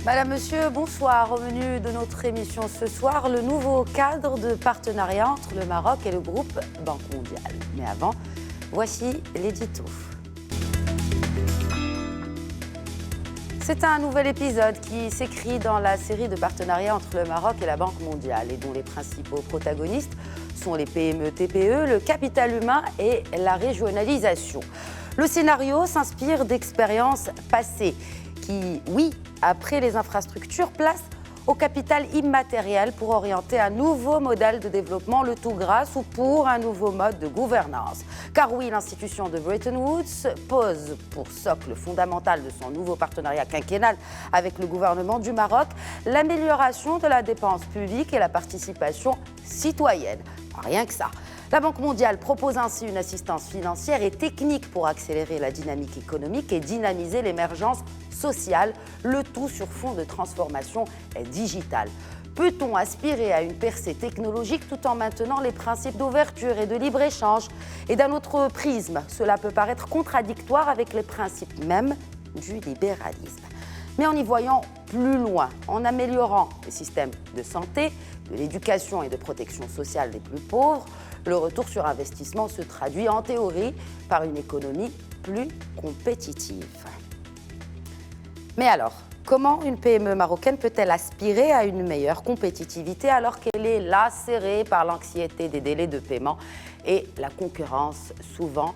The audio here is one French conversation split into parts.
Madame, Monsieur, bonsoir. Au menu de notre émission ce soir, le nouveau cadre de partenariat entre le Maroc et le groupe Banque mondiale. Mais avant, voici l'édito. C'est un nouvel épisode qui s'écrit dans la série de partenariats entre le Maroc et la Banque mondiale et dont les principaux protagonistes sont les PME-TPE, le capital humain et la régionalisation. Le scénario s'inspire d'expériences passées qui, oui, après les infrastructures, placent au capital immatériel pour orienter un nouveau modèle de développement, le tout grâce ou pour un nouveau mode de gouvernance. Car oui, l'institution de Bretton Woods pose pour socle fondamental de son nouveau partenariat quinquennal avec le gouvernement du Maroc l'amélioration de la dépense publique et la participation citoyenne. Rien que ça. La Banque mondiale propose ainsi une assistance financière et technique pour accélérer la dynamique économique et dynamiser l'émergence sociale, le tout sur fond de transformation digitale. Peut-on aspirer à une percée technologique tout en maintenant les principes d'ouverture et de libre-échange? Et d'un autre prisme, cela peut paraître contradictoire avec les principes mêmes du libéralisme. Mais en y voyant plus loin, en améliorant les systèmes de santé, de l'éducation et de protection sociale des plus pauvres, le retour sur investissement se traduit en théorie par une économie plus compétitive. Mais alors, comment une PME marocaine peut-elle aspirer à une meilleure compétitivité alors qu'elle est lacérée par l'anxiété des délais de paiement et la concurrence souvent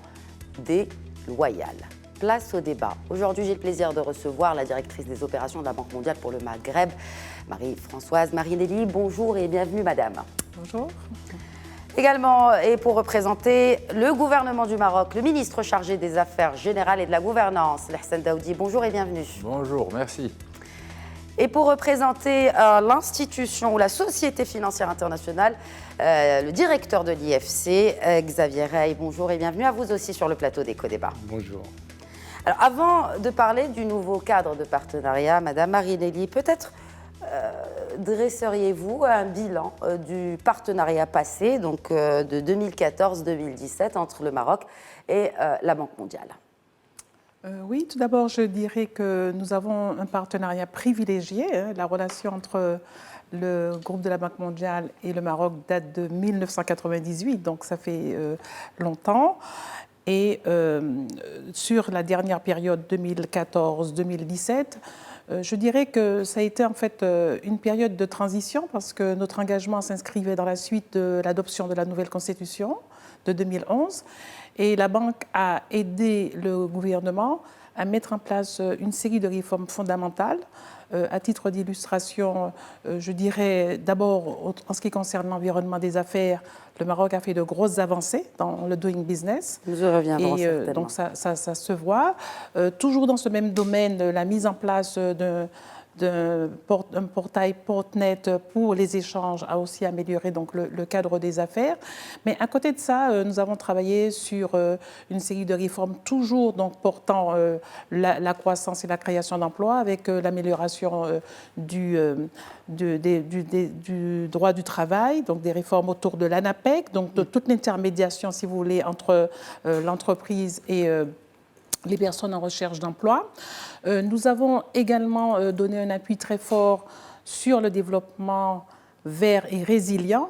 déloyale? Place au débat. Aujourd'hui, j'ai le plaisir de recevoir la directrice des opérations de la Banque mondiale pour le Maghreb, Marie-Françoise Marinelli. Bonjour et bienvenue, madame. Bonjour. Également, et pour représenter le gouvernement du Maroc, le ministre chargé des Affaires générales et de la gouvernance, Lassane Daoudi. Bonjour et bienvenue. Bonjour, merci. Et pour représenter l'institution ou la Société financière internationale, le directeur de l'IFC, Xavier Rey. Bonjour et bienvenue à vous aussi sur le plateau d'Éco-Débat. Bonjour. Alors, avant de parler du nouveau cadre de partenariat, madame Marinelli, peut-être dresseriez-vous un bilan du partenariat passé, donc de 2014-2017, entre le Maroc et la Banque mondiale? Oui, tout d'abord, je dirais que nous avons un partenariat privilégié. La relation entre le groupe de la Banque mondiale et le Maroc date de 1998, donc ça fait longtemps. Et sur la dernière période 2014-2017, je dirais que ça a été en fait une période de transition parce que notre engagement s'inscrivait dans la suite de l'adoption de la nouvelle constitution de 2011 et la banque a aidé le gouvernement à mettre en place une série de réformes fondamentales. À titre d'illustration, je dirais d'abord en ce qui concerne l'environnement des affaires, le Maroc a fait de grosses avancées dans le doing business. Nous y reviendrons certainement. Donc ça se voit. Toujours dans ce même domaine, la mise en place d'un portail Portnet pour les échanges a aussi amélioré donc le cadre des affaires. Mais à côté de ça, nous avons travaillé sur une série de réformes toujours donc portant la croissance et la création d'emplois avec l'amélioration du droit du travail, donc des réformes autour de l'ANAPEC, donc de toute l'intermédiation, si vous voulez, entre l'entreprise et les personnes en recherche d'emploi. Nous avons également donné un appui très fort sur le développement vert et résilient.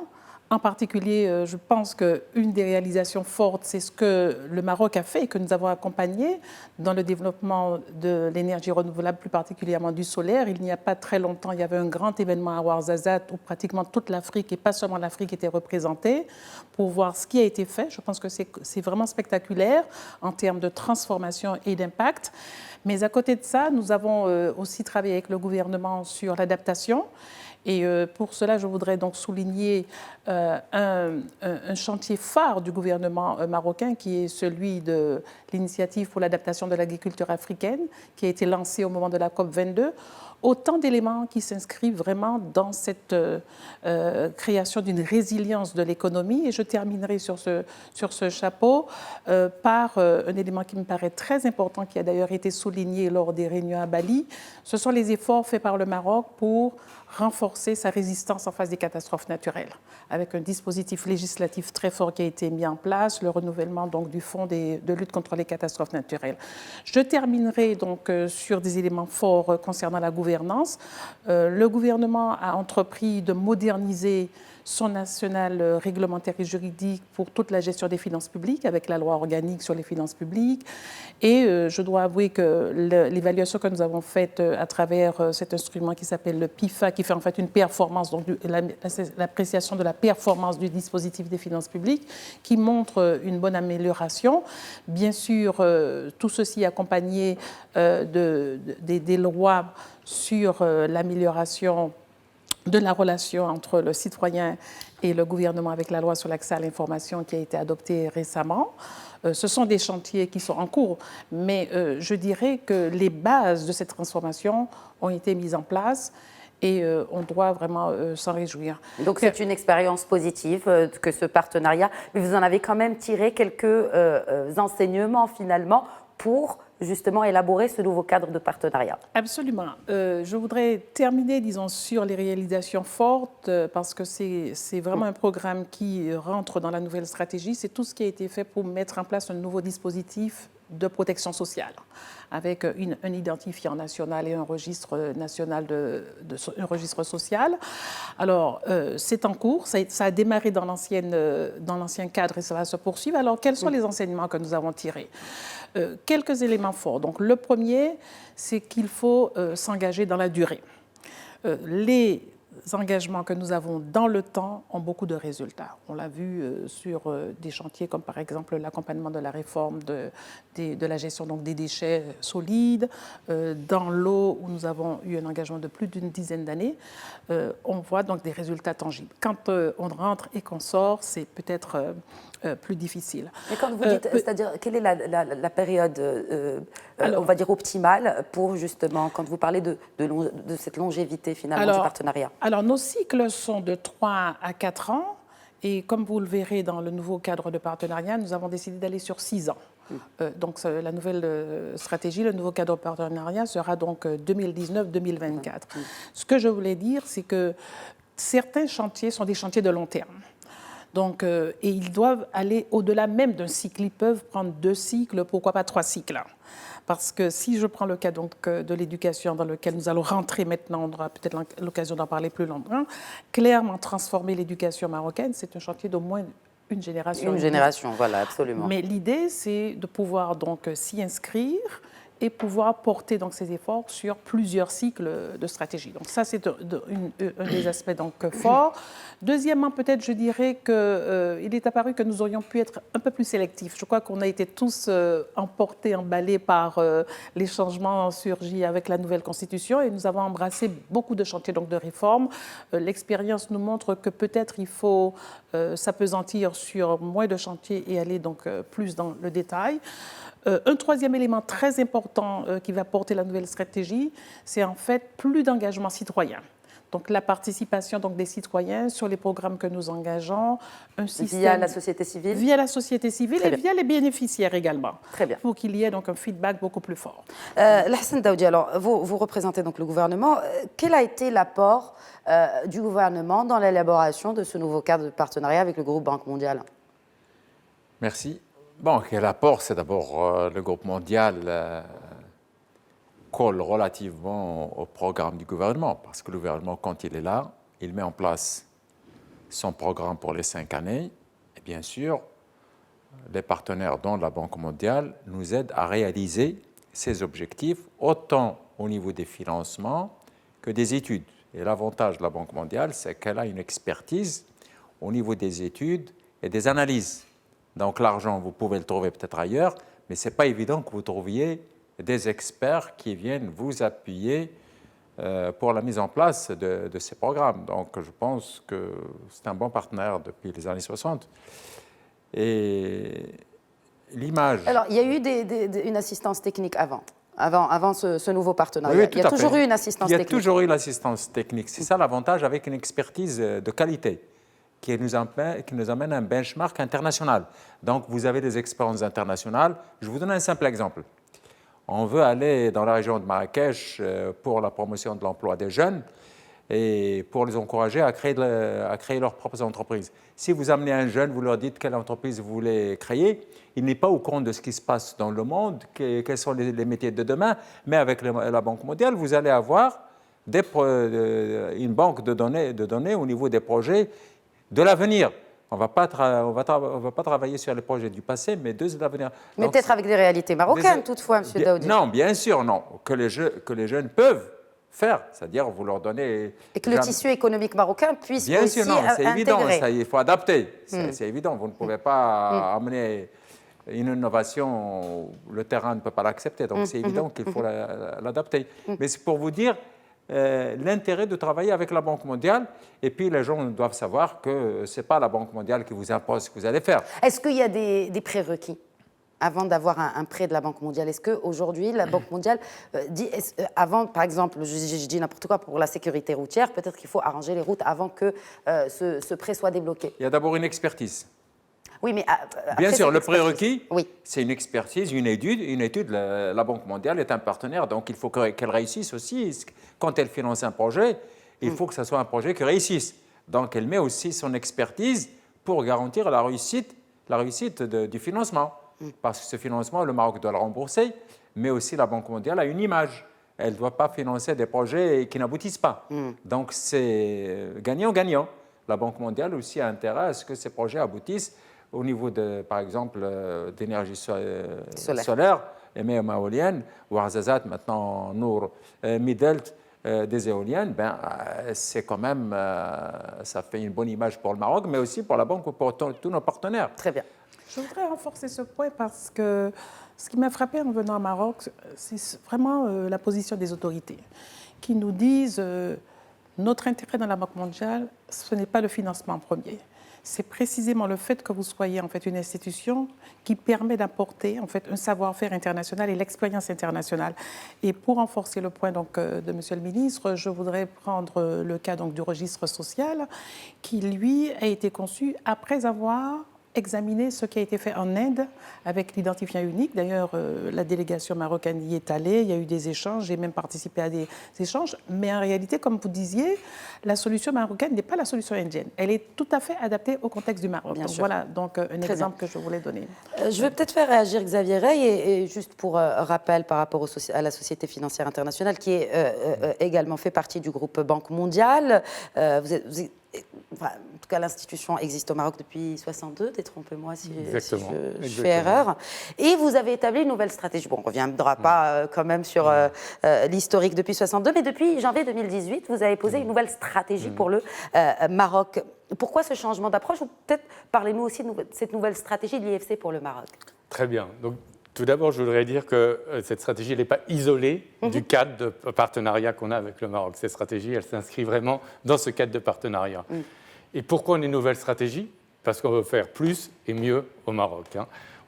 En particulier, je pense qu'une des réalisations fortes, c'est ce que le Maroc a fait et que nous avons accompagné dans le développement de l'énergie renouvelable, plus particulièrement du solaire. Il n'y a pas très longtemps, il y avait un grand événement à Ouarzazate où pratiquement toute l'Afrique, et pas seulement l'Afrique, était représentée pour voir ce qui a été fait. Je pense que c'est vraiment spectaculaire en termes de transformation et d'impact. Mais à côté de ça, nous avons aussi travaillé avec le gouvernement sur l'adaptation. Et pour cela, je voudrais donc souligner un chantier phare du gouvernement marocain qui est celui de l'initiative pour l'adaptation de l'agriculture africaine qui a été lancée au moment de la COP22. Autant d'éléments qui s'inscrivent vraiment dans cette création d'une résilience de l'économie. Et je terminerai sur ce chapeau par un élément qui me paraît très important, qui a d'ailleurs été souligné lors des réunions à Bali. Ce sont les efforts faits par le Maroc pour renforcer sa résistance en face des catastrophes naturelles, avec un dispositif législatif très fort qui a été mis en place, le renouvellement donc, du Fonds de lutte contre les catastrophes naturelles. Je terminerai donc sur des éléments forts concernant la gouvernance. Le gouvernement a entrepris de moderniser son national réglementaire et juridique pour toute la gestion des finances publiques avec la loi organique sur les finances publiques. Et je dois avouer que l'évaluation que nous avons faite à travers cet instrument qui s'appelle le PIFA, qui fait en fait une performance, donc l'appréciation de la performance du dispositif des finances publiques, qui montre une bonne amélioration. Bien sûr, tout ceci accompagné des lois sur l'amélioration de la relation entre le citoyen et le gouvernement avec la loi sur l'accès à l'information qui a été adoptée récemment. Ce sont des chantiers qui sont en cours, mais je dirais que les bases de cette transformation ont été mises en place et on doit vraiment s'en réjouir. Donc c'est une expérience positive que ce partenariat, mais vous en avez quand même tiré quelques enseignements finalement pour justement élaborer ce nouveau cadre de partenariat. Absolument. Je voudrais terminer, disons, sur les réalisations fortes, parce que c'est vraiment un programme qui rentre dans la nouvelle stratégie. C'est tout ce qui a été fait pour mettre en place un nouveau dispositif de protection sociale, avec un identifiant national et un registre national un registre social. Alors, c'est en cours, ça a démarré dans l'ancien cadre et ça va se poursuivre. Alors, quels sont les enseignements que nous avons tirés? Quelques éléments forts. Donc, le premier, c'est qu'il faut s'engager dans la durée. Les engagements que nous avons dans le temps ont beaucoup de résultats. On l'a vu sur des chantiers comme par exemple l'accompagnement de la réforme de la gestion donc, des déchets solides, dans l'eau où nous avons eu un engagement de plus d'une dizaine d'années. On voit donc des résultats tangibles. Quand on rentre et qu'on sort, c'est peut-être plus difficile. Mais quand vous dites, c'est-à-dire, quelle est la période, on va dire, optimale pour justement, quand vous parlez de cette longévité finalement du partenariat? Alors, nos cycles sont de 3 à 4 ans et comme vous le verrez dans le nouveau cadre de partenariat, nous avons décidé d'aller sur 6 ans. Donc, la nouvelle stratégie, le nouveau cadre de partenariat sera donc 2019-2024. Ce que je voulais dire, c'est que certains chantiers sont des chantiers de long terme. Donc, et ils doivent aller au-delà même d'un cycle. Ils peuvent prendre 2 cycles, pourquoi pas 3 cycles. Parce que si je prends le cas donc, de l'éducation dans lequel nous allons rentrer maintenant, on aura peut-être l'occasion d'en parler plus longtemps, clairement transformer l'éducation marocaine, c'est un chantier d'au moins une génération. Une génération, voilà, absolument. Mais l'idée, c'est de pouvoir donc s'y inscrire et pouvoir porter donc ces efforts sur plusieurs cycles de stratégie. Donc ça, c'est un des aspects donc forts. Deuxièmement, peut-être, je dirais qu'il est apparu que nous aurions pu être un peu plus sélectifs. Je crois qu'on a été tous emportés, emballés par les changements surgis avec la nouvelle Constitution et nous avons embrassé beaucoup de chantiers donc, de réforme. L'expérience nous montre que peut-être il faut s'appesantir sur moins de chantiers et aller donc plus dans le détail. Un troisième élément très important qui va porter la nouvelle stratégie, c'est en fait plus d'engagement citoyen. Donc la participation donc, des citoyens sur les programmes que nous engageons. Un système, via la société civile? Via la société civile et via les bénéficiaires également. Très bien. Pour qu'il y ait donc un feedback beaucoup plus fort. Lahsen Daoudi, alors vous représentez donc le gouvernement. Quel a été l'apport du gouvernement dans l'élaboration de ce nouveau cadre de partenariat avec le groupe Banque mondiale? Merci. Bon, quel apport? C'est d'abord le groupe mondial colle relativement au programme du gouvernement, parce que le gouvernement, quand il est là, il met en place son programme pour les 5 années. Et bien sûr, les partenaires dont la Banque mondiale nous aident à réaliser ces objectifs, autant au niveau des financements que des études. Et l'avantage de la Banque mondiale, c'est qu'elle a une expertise au niveau des études et des analyses. Donc l'argent, vous pouvez le trouver peut-être ailleurs, mais ce n'est pas évident que vous trouviez des experts qui viennent vous appuyer pour la mise en place de ces programmes. Donc je pense que c'est un bon partenaire depuis les années 60. Et l'image... Alors, il y a eu une assistance technique avant ce nouveau partenariat. Oui, il y a toujours eu une assistance technique. Il y a toujours eu l'assistance technique. C'est ça l'avantage avec une expertise de qualité qui nous amène à un benchmark international. Donc, vous avez des expériences internationales. Je vous donne un simple exemple. On veut aller dans la région de Marrakech pour la promotion de l'emploi des jeunes. et pour les encourager à créer leurs propres entreprises. Si vous amenez un jeune, vous leur dites quelle entreprise vous voulez créer, il n'est pas au courant de ce qui se passe dans le monde, quels sont les métiers de demain, mais avec la Banque mondiale, vous allez avoir une banque de données au niveau des projets de l'avenir. On ne va pas travailler sur les projets du passé, mais de l'avenir. Mais peut-être avec des réalités marocaines, toutefois, M. Daoudi. Non, bien sûr, non. Que les jeunes peuvent faire, c'est-à-dire vous leur donnez... Et que le tissu économique marocain puisse bien aussi sûr, non, c'est évident, il faut adapter, c'est évident. Vous ne pouvez pas amener une innovation où le terrain ne peut pas l'accepter, donc c'est évident qu'il faut l'adapter. Mais c'est pour vous dire l'intérêt de travailler avec la Banque mondiale, et puis les gens doivent savoir que ce n'est pas la Banque mondiale qui vous impose ce que vous allez faire. Est-ce qu'il y a des prérequis avant d'avoir un prêt de la Banque mondiale? Est-ce qu'aujourd'hui, la Banque mondiale dit, avant, par exemple, je dis n'importe quoi, pour la sécurité routière, peut-être qu'il faut arranger les routes avant que ce prêt soit débloqué? Il y a d'abord une expertise. Oui, mais bien sûr, le prérequis, c'est une expertise, une étude. La Banque mondiale est un partenaire, donc il faut qu'elle réussisse aussi. Quand elle finance un projet, il faut que ce soit un projet qui réussisse. Donc elle met aussi son expertise pour garantir la réussite du financement. Parce que ce financement, le Maroc doit le rembourser, mais aussi la Banque mondiale a une image. Elle ne doit pas financer des projets qui n'aboutissent pas. Donc c'est gagnant-gagnant. La Banque mondiale aussi a intérêt à ce que ces projets aboutissent au niveau, par exemple, d'énergie solaire, et même éolienne, ou Arzazat, maintenant Nour, Midelt, des éoliennes, c'est quand même, ça fait une bonne image pour le Maroc, mais aussi pour la Banque, pour tous nos partenaires. Très bien. Je voudrais renforcer ce point parce que ce qui m'a frappé en venant au Maroc, c'est vraiment la position des autorités qui nous disent notre intérêt dans la Banque mondiale, ce n'est pas le financement en premier. C'est précisément le fait que vous soyez en fait une institution qui permet d'apporter en fait un savoir-faire international et l'expérience internationale. Et pour renforcer le point donc de Monsieur le ministre, je voudrais prendre le cas donc du registre social qui lui a été conçu après avoir examiner ce qui a été fait en Inde avec l'identifiant unique. D'ailleurs, la délégation marocaine y est allée, il y a eu des échanges, j'ai même participé à des échanges. Mais en réalité, comme vous disiez, la solution marocaine n'est pas la solution indienne. Elle est tout à fait adaptée au contexte du Maroc. Donc, voilà donc, un exemple que je voulais donner. Je vais peut-être faire réagir Xavier Rey, et juste pour rappel par rapport à la Société financière internationale, qui est également fait partie du groupe Banque mondiale. Enfin, en tout cas, l'institution existe au Maroc depuis 1962, détrompez-moi si je fais erreur. Et vous avez établi une nouvelle stratégie. Bon, on ne reviendra pas quand même sur l'historique depuis 1962, mais depuis janvier 2018, vous avez posé une nouvelle stratégie pour le Maroc. Pourquoi ce changement d'approche? Ou peut-être parlez-nous aussi de cette nouvelle stratégie de l'IFC pour le Maroc. Très bien. Donc, tout d'abord, je voudrais dire que cette stratégie n'est pas isolée du cadre de partenariat qu'on a avec le Maroc. Cette stratégie, elle s'inscrit vraiment dans ce cadre de partenariat. Et pourquoi une nouvelle stratégie? Parce qu'on veut faire plus et mieux au Maroc.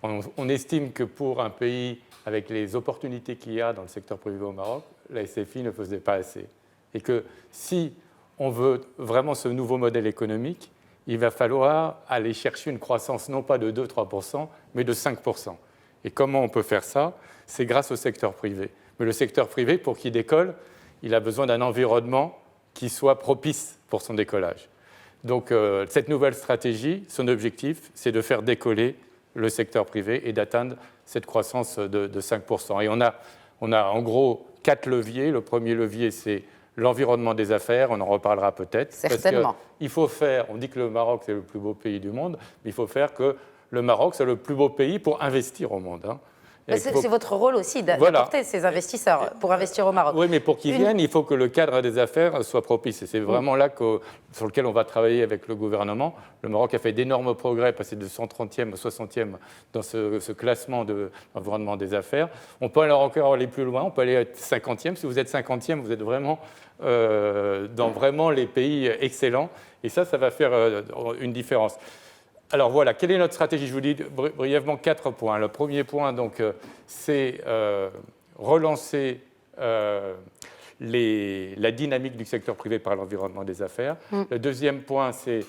On estime que pour un pays avec les opportunités qu'il y a dans le secteur privé au Maroc, la SFI ne faisait pas assez. Et que si on veut vraiment ce nouveau modèle économique, il va falloir aller chercher une croissance non pas de 2-3%, mais de 5%. Et comment on peut faire ça? C'est grâce au secteur privé. Mais le secteur privé, pour qu'il décolle, il a besoin d'un environnement qui soit propice pour son décollage. Donc cette nouvelle stratégie, son objectif, c'est de faire décoller le secteur privé et d'atteindre cette croissance de 5%. Et on a en gros 4 leviers. Le premier levier, c'est l'environnement des affaires, on en reparlera peut-être. Certainement. Parce qu'il faut faire, on dit que le Maroc, c'est le plus beau pays du monde, mais il faut faire que le Maroc, c'est le plus beau pays pour investir au monde. C'est votre rôle aussi d'apporter ces investisseurs pour investir au Maroc. Oui, mais pour qu'ils viennent, il faut que le cadre des affaires soit propice. Et c'est vraiment là sur lequel on va travailler avec le gouvernement. Le Maroc a fait d'énormes progrès, passé de 130e au 60e dans ce classement de l'environnement des affaires. On peut encore aller plus loin, on peut aller être 50e. Si vous êtes 50e, vous êtes vraiment dans vraiment les pays excellents. Et ça va faire une différence. Alors voilà, quelle est notre stratégie? Je vous dis brièvement 4 points. Le premier point, donc, c'est relancer la dynamique du secteur privé par l'environnement des affaires. Le deuxième point, c'est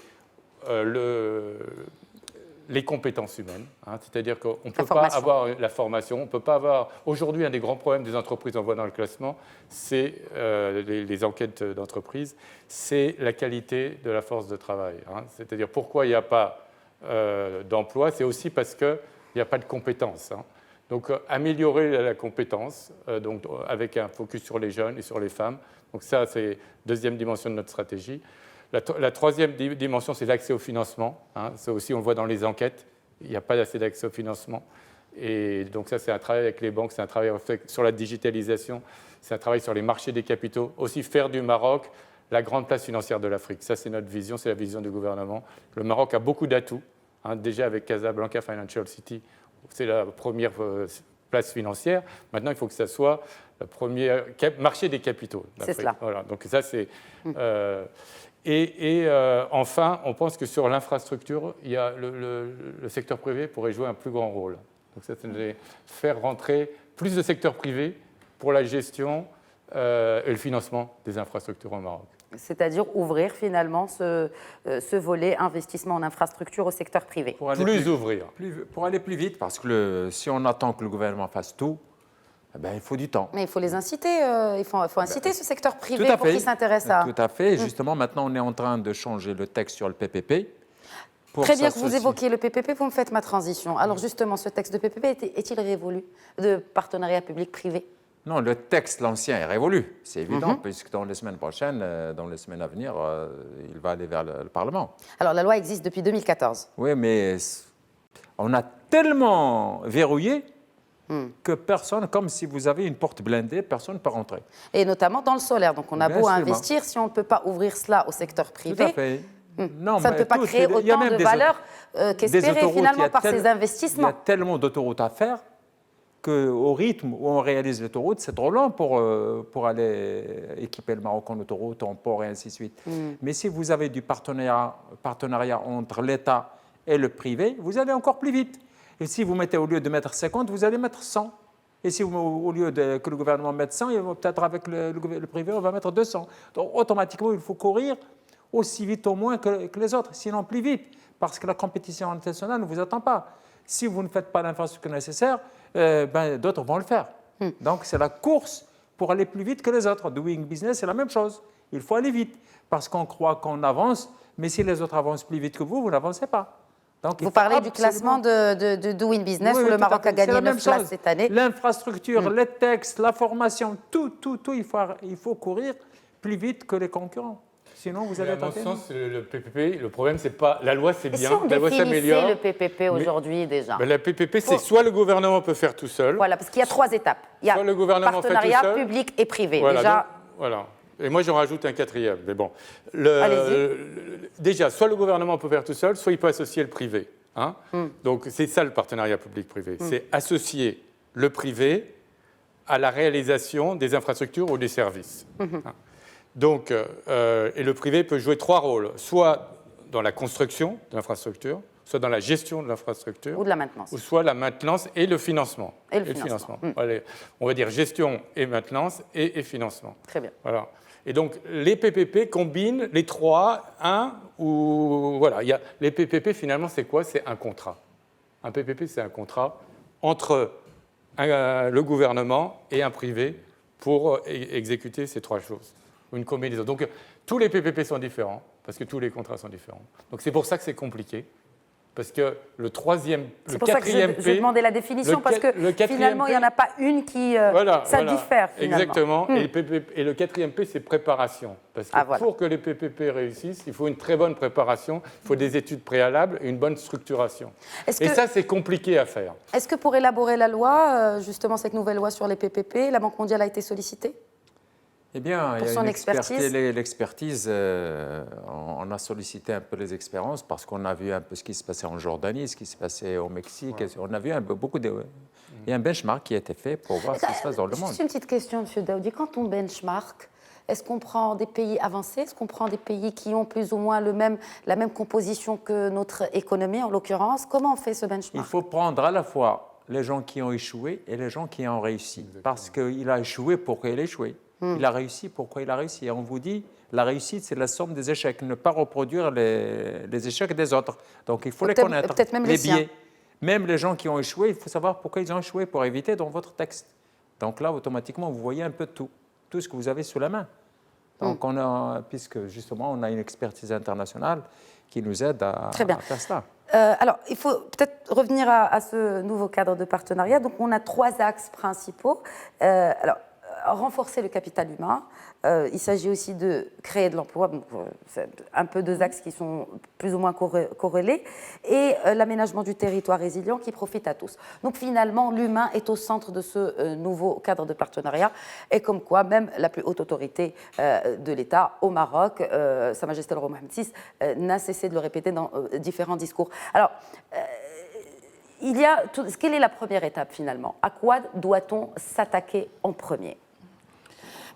les compétences humaines, c'est-à-dire qu'on ne peut pas formation. avoir la formation, on ne peut pas avoir... Aujourd'hui, un des grands problèmes des entreprises, on voit dans le classement, c'est les enquêtes d'entreprise, c'est la qualité de la force de travail. C'est-à-dire pourquoi il n'y a pas d'emploi, c'est aussi parce qu'il n'y a pas de compétences. Donc améliorer la compétence, donc, avec un focus sur les jeunes et sur les femmes. Donc ça, c'est la deuxième dimension de notre stratégie. La troisième dimension, c'est l'accès au financement. Ça aussi, on le voit dans les enquêtes. Il n'y a pas assez d'accès au financement. Et donc ça, c'est un travail avec les banques, c'est un travail sur la digitalisation, c'est un travail sur les marchés des capitaux. Aussi faire du Maroc la grande place financière de l'Afrique. Ça, c'est notre vision, c'est la vision du gouvernement. Le Maroc a beaucoup d'atouts. Déjà avec Casablanca Financial City, c'est la première place financière. Maintenant, il faut que ça soit le premier marché des capitaux d'Afrique. C'est cela. Voilà. Donc ça, c'est... Enfin, on pense que sur l'infrastructure, il y a le secteur privé pourrait jouer un plus grand rôle. Donc ça, c'est faire rentrer plus de secteur privé pour la gestion et le financement des infrastructures au Maroc. C'est-à-dire ouvrir finalement ce volet investissement en infrastructure au secteur privé. Pour aller pour aller plus vite, parce que si on attend que le gouvernement fasse tout, il faut du temps. Mais il faut les inciter, il faut inciter ce secteur privé Tout à pour fait. qu'ils s'intéressent à... Tout à fait. Et justement, maintenant, on est en train de changer le texte sur le PPP. Très bien que vous évoquiez le PPP, vous me faites ma transition. Alors justement, ce texte de PPP est-il révolu de partenariat public-privé? Non, le texte, l'ancien, est révolu, c'est évident, puisque dans les semaines prochaines, dans les semaines à venir, il va aller vers le Parlement. Alors la loi existe depuis 2014. Oui, mais on a tellement verrouillé que personne, comme si vous avez une porte blindée, personne ne peut rentrer. Et notamment dans le solaire. Donc on a Bien beau sûr, investir, si on ne peut pas ouvrir cela au secteur privé, Tout à fait. Non, ça ne peut pas créer autant de valeur qu'espérer finalement par ces Il y a investissements. tellement d'autoroutes à faire qu'au rythme où on réalise l'autoroute, c'est trop long pour aller équiper le Maroc en autoroute, en port et ainsi de suite. Mais si vous avez du partenariat entre l'État et le privé, vous allez encore plus vite. Et si vous mettez, au lieu de mettre 50, vous allez mettre 100. Et si au lieu que le gouvernement mette 100, peut-être avec le privé, on va mettre 200. Donc automatiquement, il faut courir aussi vite au moins que les autres, sinon plus vite, parce que la compétition internationale ne vous attend pas. Si vous ne faites pas l'infrastructure nécessaire, d'autres vont le faire. Donc c'est la course pour aller plus vite que les autres. Doing business, c'est la même chose. Il faut aller vite, parce qu'on croit qu'on avance, mais si les autres avancent plus vite que vous n'avancez pas. Donc, vous parlez du classement de Doing Business, où le Maroc a gagné 9 places cette année. L'infrastructure, les textes, la formation, tout, il faut courir plus vite que les concurrents. Sinon, vous allez à mon sens, le PPP, le problème, c'est pas... La loi, c'est bien, si on la loi s'améliore. le PPP aujourd'hui déjà. La PPP, c'est soit le gouvernement peut faire tout seul. Voilà, parce qu'il y a 3 étapes. Il y a soit le gouvernement partenariat fait tout seul, public et privé. Voilà, déjà. donc, voilà. Et moi, j'en rajoute un quatrième. Mais bon. Déjà, soit le gouvernement peut faire tout seul, soit il peut associer le privé. Donc, c'est ça le partenariat public-privé. C'est associer le privé à la réalisation des infrastructures ou des services. Donc, et le privé peut jouer 3 rôles, soit dans la construction de l'infrastructure, soit dans la gestion de l'infrastructure, ou de la maintenance, ou soit la maintenance et le financement. Et le financement. Allez, on va dire gestion et maintenance et financement. Très bien. Voilà. Et donc, les PPP combinent les 3, les PPP, finalement, c'est quoi? C'est un contrat. Un PPP, c'est un contrat entre le gouvernement et un privé pour exécuter ces 3 choses. Une combinaison. Donc, tous les PPP sont différents, parce que tous les contrats sont différents. Donc, c'est pour ça que c'est compliqué. Parce que le quatrième C'est pour ça que je demandais la définition, parce que finalement, il n'y en a pas une qui... ça diffère, finalement. Exactement. Et le quatrième P, c'est préparation. Parce que pour que les PPP réussissent, il faut une très bonne préparation, il faut des études préalables et une bonne structuration. Ça, c'est compliqué à faire. Est-ce que pour élaborer la loi, justement cette nouvelle loi sur les PPP, la Banque mondiale a été sollicitée? Eh bien, pour son expertise. L'expertise, on a sollicité un peu les expériences parce qu'on a vu un peu ce qui se passait en Jordanie, ce qui se passait au Mexique. Ouais. On a vu beaucoup de... Il y a un benchmark qui a été fait pour voir ce qui se passe dans le monde. Juste une petite question, M. Daoudi. Quand on benchmark, est-ce qu'on prend des pays avancés? Est-ce qu'on prend des pays qui ont plus ou moins la même composition que notre économie, en l'occurrence? Comment on fait ce benchmark? Il faut prendre à la fois les gens qui ont échoué et les gens qui ont réussi. Exactement. Parce qu'il a échoué pour qu'il ait échoué. Il a réussi. Pourquoi il a réussi? Et on vous dit, la réussite, c'est la somme des échecs. Ne pas reproduire les échecs des autres. Donc, il faut les connaître. Peut-être même les les biais. Même les gens qui ont échoué, il faut savoir pourquoi ils ont échoué pour éviter dans votre texte. Donc là, automatiquement, vous voyez un peu tout ce que vous avez sous la main. Donc, puisque justement, on a une expertise internationale qui nous aide à faire cela. Alors, il faut peut-être revenir à ce nouveau cadre de partenariat. Donc, on a 3 axes principaux. Renforcer le capital humain. Il s'agit aussi de créer de l'emploi. C'est un peu 2 axes qui sont plus ou moins corrélés. Et l'aménagement du territoire résilient qui profite à tous. Donc, finalement, l'humain est au centre de ce nouveau cadre de partenariat. Et comme quoi, même la plus haute autorité de l'État au Maroc, Sa Majesté le Roi Mohammed VI, n'a cessé de le répéter dans différents discours. Alors, quelle est la première étape finalement? À quoi doit-on s'attaquer en premier?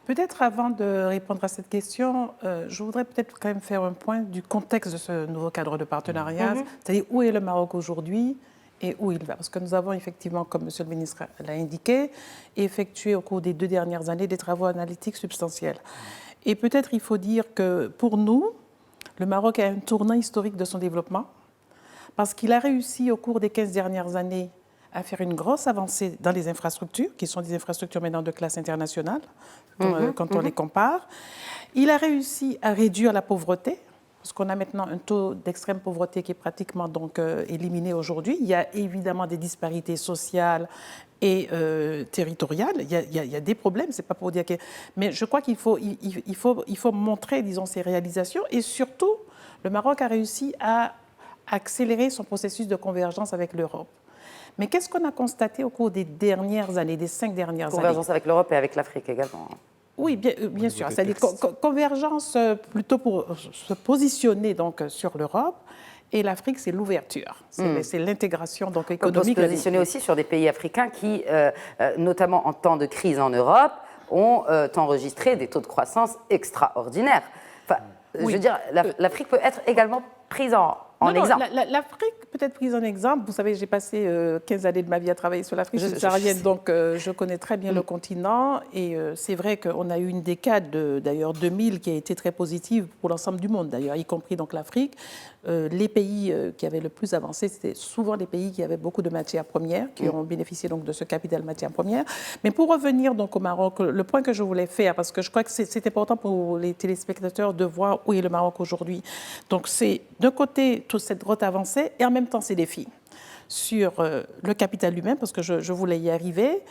Peut-être avant de répondre à cette question, je voudrais peut-être quand même faire un point du contexte de ce nouveau cadre de partenariat, c'est-à-dire où est le Maroc aujourd'hui et où il va. Parce que nous avons effectivement, comme M. le ministre l'a indiqué, effectué au cours des 2 dernières années des travaux analytiques substantiels. Et peut-être il faut dire que pour nous, le Maroc a un tournant historique de son développement parce qu'il a réussi au cours des 15 dernières années à faire une grosse avancée dans les infrastructures, qui sont des infrastructures maintenant de classe internationale, quand on les compare. Il a réussi à réduire la pauvreté, parce qu'on a maintenant un taux d'extrême pauvreté qui est pratiquement donc, éliminé aujourd'hui. Il y a évidemment des disparités sociales et territoriales. Il y a des problèmes, c'est pas pour dire que... Mais je crois qu'il faut montrer, disons, ces réalisations. Et surtout, le Maroc a réussi à accélérer son processus de convergence avec l'Europe. Mais qu'est-ce qu'on a constaté au cours des dernières années, des 5 dernières années? Convergence avec l'Europe et avec l'Afrique également. Oui, bien sûr. C'est-à-dire convergence plutôt pour se positionner donc, sur l'Europe. Et l'Afrique, c'est l'ouverture. C'est l'intégration donc, économique. On peut se positionner aussi sur des pays africains qui, notamment en temps de crise en Europe, ont enregistré des taux de croissance extraordinaires. Enfin, je veux dire, l'Afrique peut être également prise en exemple. L'Afrique peut être prise en exemple. Vous savez, j'ai passé 15 années de ma vie à travailler sur l'Afrique subsaharienne, donc je connais très bien le continent. Et c'est vrai qu'on a eu une décade, d'ailleurs 2000, qui a été très positive pour l'ensemble du monde, d'ailleurs, y compris donc l'Afrique. Les pays qui avaient le plus avancé, c'était souvent des pays qui avaient beaucoup de matières premières, qui ont bénéficié donc de ce capital matières premières. Mais pour revenir donc au Maroc, le point que je voulais faire, parce que je crois que c'est important pour les téléspectateurs de voir où est le Maroc aujourd'hui. Donc c'est d'un côté toute cette grosse avancée et en même temps ces défis sur le capital humain, parce que je voulais y arriver.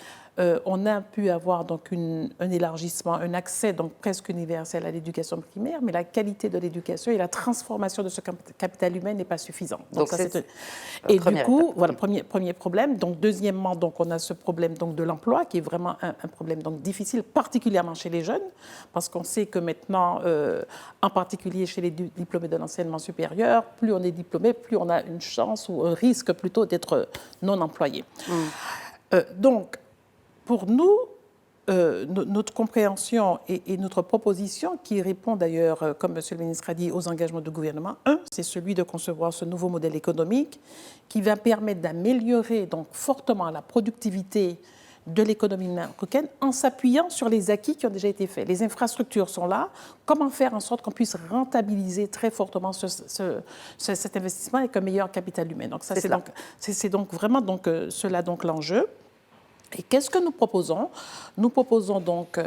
On a pu avoir donc un élargissement, un accès donc presque universel à l'éducation primaire, mais la qualité de l'éducation et la transformation de ce capital humain n'est pas suffisante. Donc ça, et du coup, voilà, premier problème. Donc deuxièmement, donc on a ce problème donc de l'emploi qui est vraiment un problème donc difficile, particulièrement chez les jeunes, parce qu'on sait que maintenant, en particulier chez les diplômés de l'enseignement supérieur, plus on est diplômé, plus on a une chance ou un risque plutôt d'être non employé. Donc pour nous, notre compréhension et notre proposition, qui répond d'ailleurs, comme M. le ministre a dit, aux engagements du gouvernement, c'est celui de concevoir ce nouveau modèle économique qui va permettre d'améliorer donc fortement la productivité de l'économie marocaine en s'appuyant sur les acquis qui ont déjà été faits. Les infrastructures sont là. Comment faire en sorte qu'on puisse rentabiliser très fortement cet investissement avec un meilleur capital humain? Donc ça, c'est donc vraiment donc, cela donc l'enjeu. Et qu'est-ce que nous proposons? Nous proposons donc,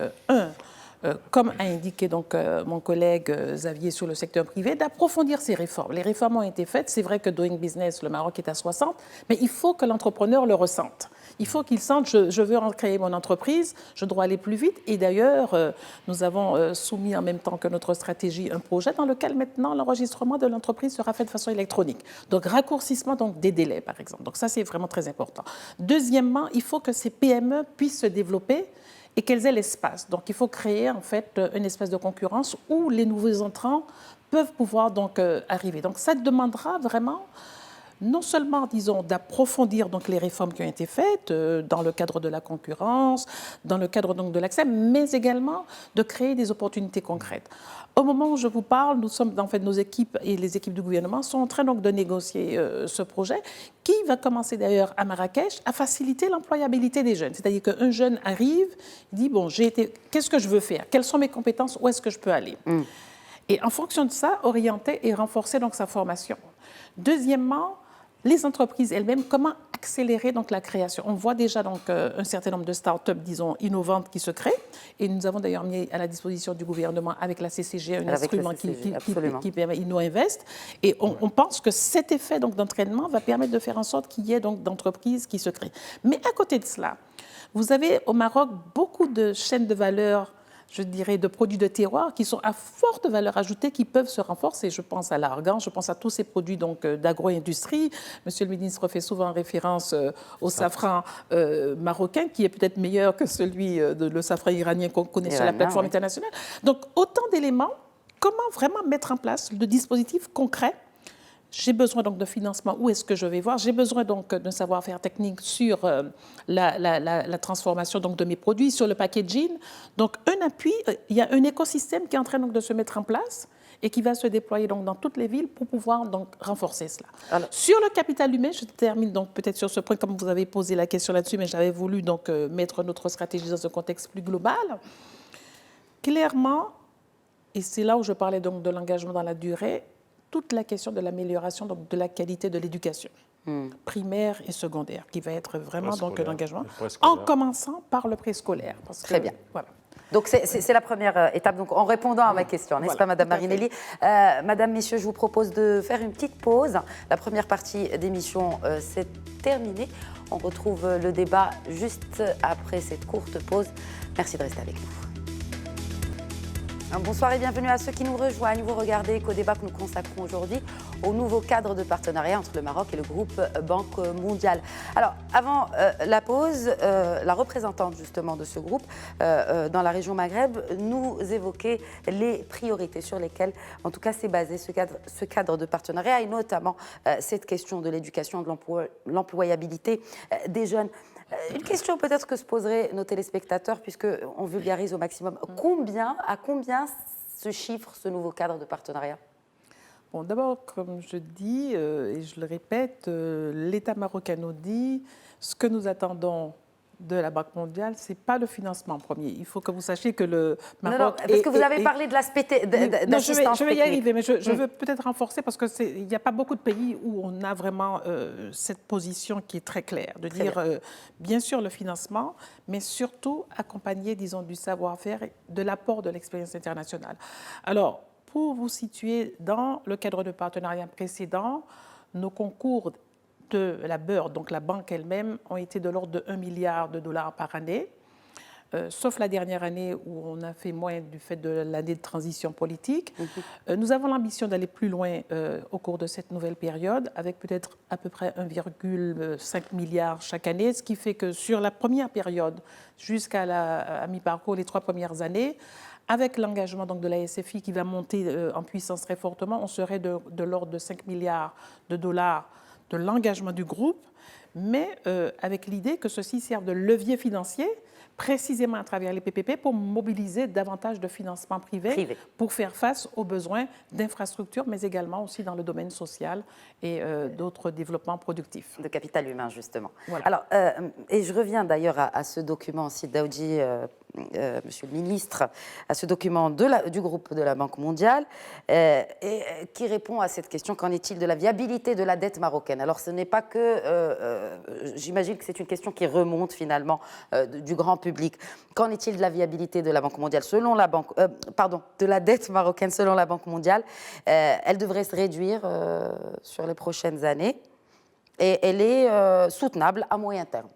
comme a indiqué donc, mon collègue Xavier sur le secteur privé, d'approfondir ces réformes. Les réformes ont été faites. C'est vrai que Doing Business, le Maroc est à 60, mais il faut que l'entrepreneur le ressente. Il faut qu'il sente, je veux créer mon entreprise, je dois aller plus vite. Et d'ailleurs, nous avons soumis en même temps que notre stratégie un projet dans lequel maintenant l'enregistrement de l'entreprise sera fait de façon électronique. Donc raccourcissement donc, des délais, par exemple. Donc ça, c'est vraiment très important. Deuxièmement, il faut que ces PME puissent se développer et qu'elles aient l'espace. Donc il faut créer en fait un espace de concurrence où les nouveaux entrants peuvent pouvoir donc arriver. Donc ça demandera vraiment non seulement, disons, d'approfondir donc les réformes qui ont été faites dans le cadre de la concurrence, dans le cadre donc de l'accès, mais également de créer des opportunités concrètes. Au moment où je vous parle, nous sommes, en fait, nos équipes et les équipes du gouvernement sont en train donc de négocier ce projet qui va commencer d'ailleurs à Marrakech à faciliter l'employabilité des jeunes. C'est-à-dire qu'un jeune arrive, il dit, bon, qu'est-ce que je veux faire? Quelles sont mes compétences? Où est-ce que je peux aller? Et en fonction de ça, orienter et renforcer donc sa formation. Deuxièmement, les entreprises elles-mêmes, comment accélérer donc la création. On voit déjà donc un certain nombre de start-up, disons, innovantes qui se créent. Et nous avons d'ailleurs mis à la disposition du gouvernement avec la CCG un instrument qui permet InnoInvest. Et on pense que cet effet donc d'entraînement va permettre de faire en sorte qu'il y ait donc d'entreprises qui se créent. Mais à côté de cela, vous avez au Maroc beaucoup de chaînes de valeur, je dirais, de produits de terroir qui sont à forte valeur ajoutée, qui peuvent se renforcer. Je pense à l'argan, je pense à tous ces produits d'agro-industrie. Monsieur le ministre fait souvent référence au safran marocain, qui est peut-être meilleur que celui le safran iranien qu'on connaît sur la plateforme internationale. Donc, autant d'éléments. Comment vraiment mettre en place le dispositif concret? J'ai besoin donc de financement. Où est-ce que je vais voir? J'ai besoin donc d'un savoir-faire technique sur la transformation donc de mes produits, sur le packaging. Donc un appui, il y a un écosystème qui est en train donc de se mettre en place et qui va se déployer donc dans toutes les villes pour pouvoir donc renforcer cela. Alors, sur le capital humain, je termine donc peut-être sur ce point comme vous avez posé la question là-dessus, mais j'avais voulu donc mettre notre stratégie dans un contexte plus global. Clairement, et c'est là où je parlais donc de l'engagement dans la durée, toute la question de l'amélioration de la qualité de l'éducation primaire et secondaire, qui va être vraiment donc un engagement, en commençant par le préscolaire. Très bien. Voilà. Donc c'est la première étape, donc en répondant à ma question, n'est-ce pas, Madame Marinelli? Madame, Messieurs, je vous propose de faire une petite pause. La première partie d'émission s'est terminée. On retrouve le débat juste après cette courte pause. Merci de rester avec nous. Bonsoir et bienvenue à ceux qui nous rejoignent. Vous regardez Codébat que nous consacrons aujourd'hui au nouveau cadre de partenariat entre le Maroc et le groupe Banque mondiale. Alors, avant la pause, la représentante justement de ce groupe dans la région Maghreb nous évoquait les priorités sur lesquelles, en tout cas, s'est basé ce cadre de partenariat et notamment cette question de l'éducation, de l'employabilité des jeunes. Une question peut-être que se poseraient nos téléspectateurs, puisqu'on vulgarise au maximum. À combien se chiffre ce nouveau cadre de partenariat? Bon, d'abord, comme je dis, et je le répète, l'État marocain nous dit ce que nous attendons de la Banque mondiale, ce n'est pas le financement premier. Il faut que vous sachiez que le Maroc... Non, parce que vous avez parlé de l'aspect d'assistance technique. Je vais y arriver, mais je veux peut-être renforcer parce qu'il n'y a pas beaucoup de pays où on a vraiment cette position qui est très claire, de dire, bien sûr, le financement, mais surtout accompagner, disons, du savoir-faire et de l'apport de l'expérience internationale. Alors, pour vous situer dans le cadre de partenariat précédent, nos concours de la BERD, donc la banque elle-même, ont été de l'ordre de $1 milliard par année, sauf la dernière année où on a fait moins du fait de l'année de transition politique. Nous avons l'ambition d'aller plus loin au cours de cette nouvelle période, avec peut-être à peu près 1,5 milliard chaque année, ce qui fait que sur la première période, jusqu'à mi-parcours, les 3 premières années, avec l'engagement donc de la SFI qui va monter en puissance très fortement, on serait de l'ordre de $5 milliards de l'engagement du groupe, mais avec l'idée que ceci serve de levier financier, précisément à travers les PPP, pour mobiliser davantage de financement privé pour faire face aux besoins d'infrastructures, mais également aussi dans le domaine social et d'autres développements productifs. De capital humain, justement. Voilà. Alors, et je reviens d'ailleurs à ce document, Sid Daoudi, Monsieur le ministre, à ce document du groupe de la Banque mondiale, et qui répond à cette question, qu'en est-il de la viabilité de la dette marocaine? Alors, ce n'est pas que, j'imagine que c'est une question qui remonte finalement du grand public. Qu'en est-il de la viabilité de la Banque mondiale selon la Banque, de la dette marocaine selon la Banque mondiale? Elle devrait se réduire sur les prochaines années et elle est soutenable à moyen terme.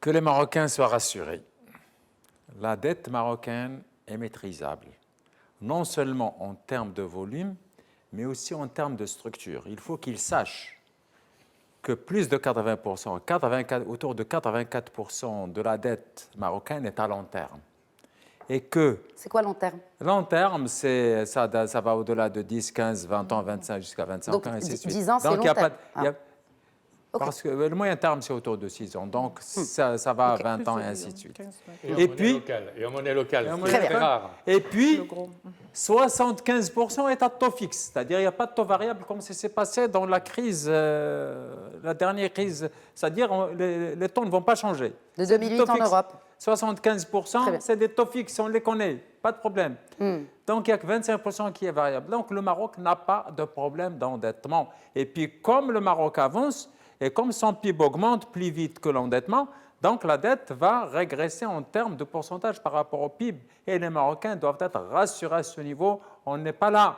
Que les Marocains soient rassurés. La dette marocaine est maîtrisable, non seulement en termes de volume, mais aussi en termes de structure. Il faut qu'ils sachent que plus de 80%, autour de 84% de la dette marocaine est à long terme. et que C'est quoi long terme? long terme, ça va au-delà de 10, 15, 20 ans, 25 jusqu'à 25 Donc, ans, et ainsi de suite. 10 ans, c'est Donc, long il y a terme. pas- il y a- Ok. Parce que le moyen terme, c'est autour de 6 ans. Donc, ça va à 20 ans et ainsi de suite. Et puis- en monnaie locale, en c'est monnaie très locale. rare. Et puis, Le gros. 75% est à taux fixe, c'est-à-dire il n'y a pas de taux variable comme ça s'est passé dans la crise, la dernière crise, c'est-à-dire les taux ne vont pas changer. De C'est 2008 des taux en fixes. Europe. 75%, Très bien. c'est des taux fixes, on les connaît, pas de problème. Donc il n'y a que 25% qui est variable. Donc le Maroc n'a pas de problème d'endettement. Et puis comme le Maroc avance et comme son PIB augmente plus vite que l'endettement, donc la dette va régresser en termes de pourcentage par rapport au PIB. Et les Marocains doivent être rassurés à ce niveau. On n'est pas là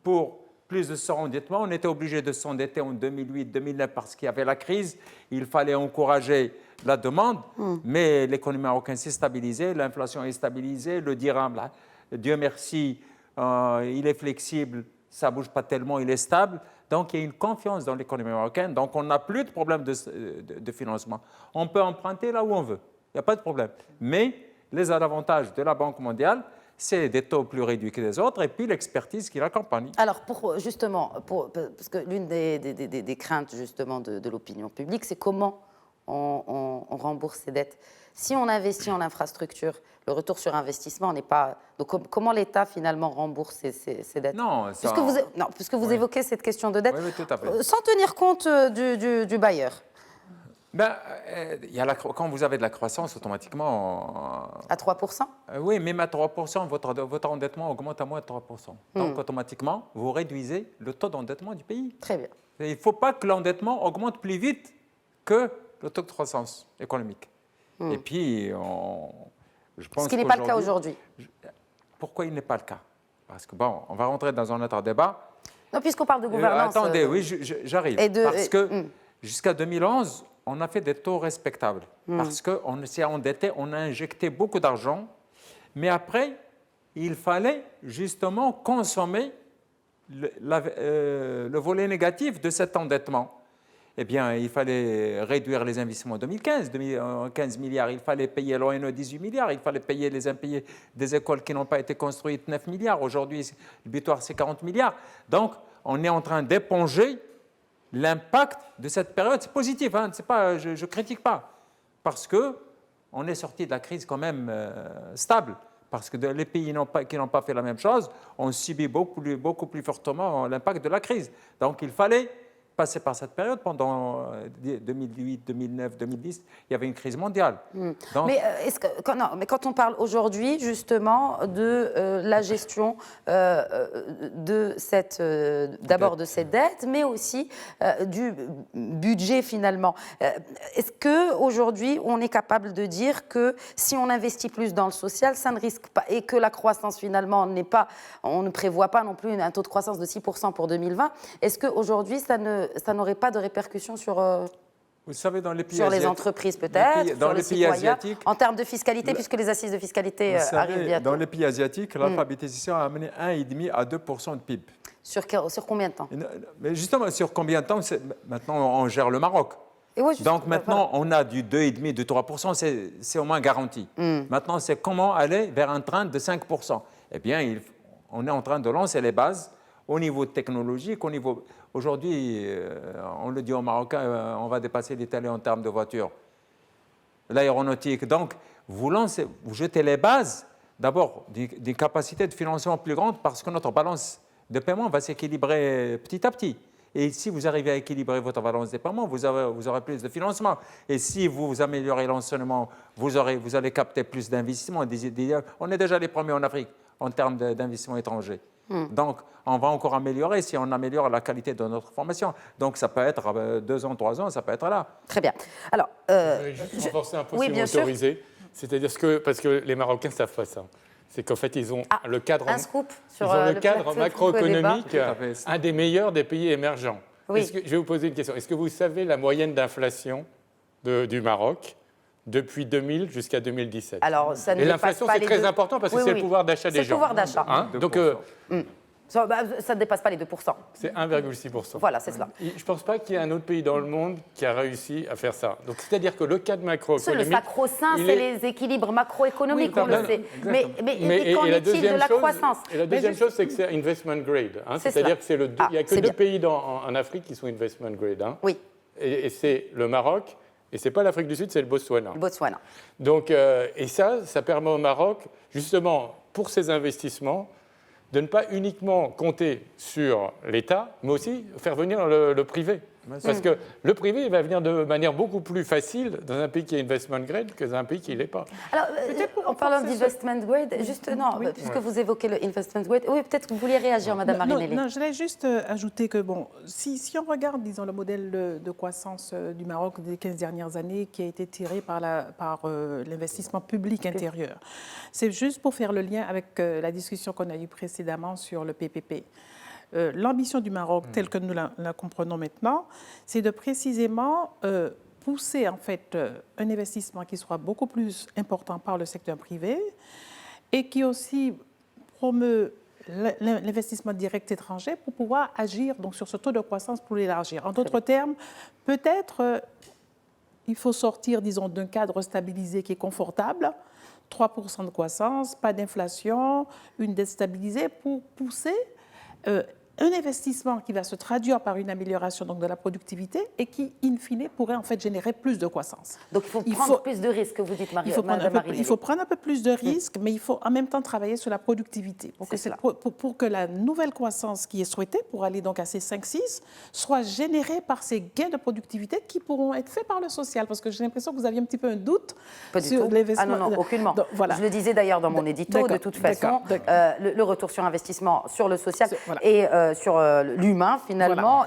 pour plus de surendettement. On était obligé de s'endetter en 2008-2009 parce qu'il y avait la crise. Il fallait encourager la demande, mais l'économie marocaine s'est stabilisée, l'inflation est stabilisée, le dirham, là, Dieu merci, il est flexible, ça ne bouge pas tellement, il est stable. Donc, il y a une confiance dans l'économie marocaine. Donc, on n'a plus de problème de financement. On peut emprunter là où on veut. Il n'y a pas de problème. Mais les avantages de la Banque mondiale, c'est des taux plus réduits que les autres et puis l'expertise qui l'accompagne. Alors, parce que l'une des craintes justement de l'opinion publique, c'est comment on rembourse ces dettes. Si on investit en infrastructure, le retour sur investissement n'est pas... Donc, comment l'État finalement rembourse ces dettes? Non, ça... Puisque vous évoquez cette question de dette, Oui, tout à fait. sans tenir compte du bailleur. Ben, quand vous avez de la croissance, automatiquement... À 3%? Oui, même à 3%, votre endettement augmente à moins de 3%. Donc, automatiquement, vous réduisez le taux d'endettement du pays. Très bien. Et il ne faut pas que l'endettement augmente plus vite que le taux de croissance économique. Et puis, je pense Ce qui n'est pas le cas aujourd'hui. Pourquoi il n'est pas le cas? Parce que, bon, on va rentrer dans un autre débat. Non, puisqu'on parle de gouvernance... Attendez, oui, j'arrive. Parce que jusqu'à 2011, on a fait des taux respectables. Parce qu'on s'est endetté, on a injecté beaucoup d'argent. Mais après, il fallait justement consommer le volet négatif de cet endettement. Eh bien, il fallait réduire les investissements en 2015, 15 milliards. Il fallait payer l'ONE 18 milliards. Il fallait payer les impayés des écoles qui n'ont pas été construites 9 milliards. Aujourd'hui, le butoir, c'est 40 milliards. Donc, on est en train d'éponger l'impact de cette période. C'est positif, hein, c'est pas, je ne critique pas. Parce qu'on est sorti de la crise quand même stable. Parce que les pays qui n'ont pas fait la même chose ont subi beaucoup plus fortement l'impact de la crise. Donc, il fallait passer par cette période pendant 2008, 2009, 2010, il y avait une crise mondiale. Donc, mais, mais quand on parle aujourd'hui justement de la gestion de d'abord de cette dette, mais aussi du budget finalement, est-ce qu'aujourd'hui on est capable de dire que si on investit plus dans le social, ça ne risque pas, et que la croissance finalement on ne prévoit pas non plus un taux de croissance de 6% pour 2020, est-ce qu'aujourd'hui ça n'aurait pas de répercussions sur, vous savez, dans les pays sur les entreprises peut-être, dans sur les pays citoyens, asiatiques, en termes de fiscalité, puisque les assises de fiscalité arrivent bientôt. dans les pays asiatiques, l'alphabétisation a amené 1,5 à 2% de PIB. Sur combien de temps? Mais justement, sur combien de temps? Maintenant, on gère le Maroc. Et ouais, Donc maintenant, on a du 2,5, de 3%, c'est au moins garanti. Maintenant, c'est comment aller vers un train de 5%. Eh bien, on est en train de lancer les bases au niveau technologique, au niveau... Aujourd'hui, on le dit aux Marocains, on va dépasser l'Italie en termes de voitures. L'aéronautique. Donc, vous jetez les bases, d'abord, d'une capacité de financement plus grande parce que notre balance de paiement va s'équilibrer petit à petit. Et si vous arrivez à équilibrer votre balance de paiement, vous aurez plus de financement. Et si vous améliorez l'enseignement, vous allez capter plus d'investissements. On est déjà les premiers en Afrique en termes d'investissements étrangers. Donc, on va encore améliorer si on améliore la qualité de notre formation. Donc, ça peut être 2 ans, 3 ans, ça peut être là. Très bien. Alors, je vais juste renforcer un peu si vous m'autorisez. C'est-à-dire parce que les Marocains ne savent pas ça. C'est qu'en fait, ils ont le cadre, macroéconomique, un des meilleurs des pays émergents. Oui. Je vais vous poser une question. Est-ce que vous savez la moyenne d'inflation du Maroc depuis 2000 jusqu'à 2017? Alors, ça ne Et l'inflation, c'est très important parce que c'est le pouvoir d'achat des gens. C'est le pouvoir d'achat. Donc, Ça ne dépasse pas les 2%. C'est 1,6%. Voilà, c'est cela. Je ne pense pas qu'il y ait un autre pays dans le monde qui a réussi à faire ça. Donc, c'est-à-dire que le cadre Le macroéconomique... sacro-saint, c'est les équilibres macroéconomiques, on le sait. Mais qu'en et la est-il de la croissance? Et la deuxième chose, c'est que c'est investment grade. Hein, C'est c'est-à-dire cela. qu'il n'y a que deux pays en Afrique qui sont investment grade. Hein. Oui, Et c'est le Maroc, et ce n'est pas l'Afrique du Sud, c'est le Botswana. le Botswana. Donc, et ça permet au Maroc, justement, pour ses investissements, de ne pas uniquement compter sur l'État, mais aussi faire venir le privé. Parce que le privé il va venir de manière beaucoup plus facile dans un pays qui est investment grade que dans un pays qui ne l'est pas. Alors, en parlant d'investment grade, juste, non, puisque vous évoquez le investment grade, oui, peut-être que vous vouliez réagir, Madame Marinelli. Non, je voulais juste ajouter que, bon, si on regarde, disons, le modèle de croissance du Maroc des 15 dernières années qui a été tiré par l'investissement public intérieur, c'est juste pour faire le lien avec la discussion qu'on a eue précédemment sur le PPP. L'ambition du Maroc, telle que nous la comprenons maintenant, c'est de précisément pousser en fait un investissement qui soit beaucoup plus important par le secteur privé et qui aussi promeut l'investissement direct étranger pour pouvoir agir donc, sur ce taux de croissance pour l'élargir. En d'autres termes, peut-être il faut sortir, disons, d'un cadre stabilisé qui est confortable, 3% de croissance, pas d'inflation, une dette stabilisée pour pousser un investissement qui va se traduire par une amélioration donc, de la productivité et qui, in fine, pourrait en fait générer plus de croissance. Donc il faut prendre plus de risques, vous dites, Madame Marinelli. Il faut prendre un peu plus de risques, mais il faut en même temps travailler sur la productivité pour que la nouvelle croissance qui est souhaitée, pour aller donc à ces 5-6, soit générée par ces gains de productivité qui pourront être faits par le social. Parce que j'ai l'impression que vous aviez un petit peu un doute sur l'investissement. Ah non, aucunement. Donc, voilà. Je le disais d'ailleurs dans mon édito, de toute façon, le retour sur investissement sur le social et sur l'humain, finalement,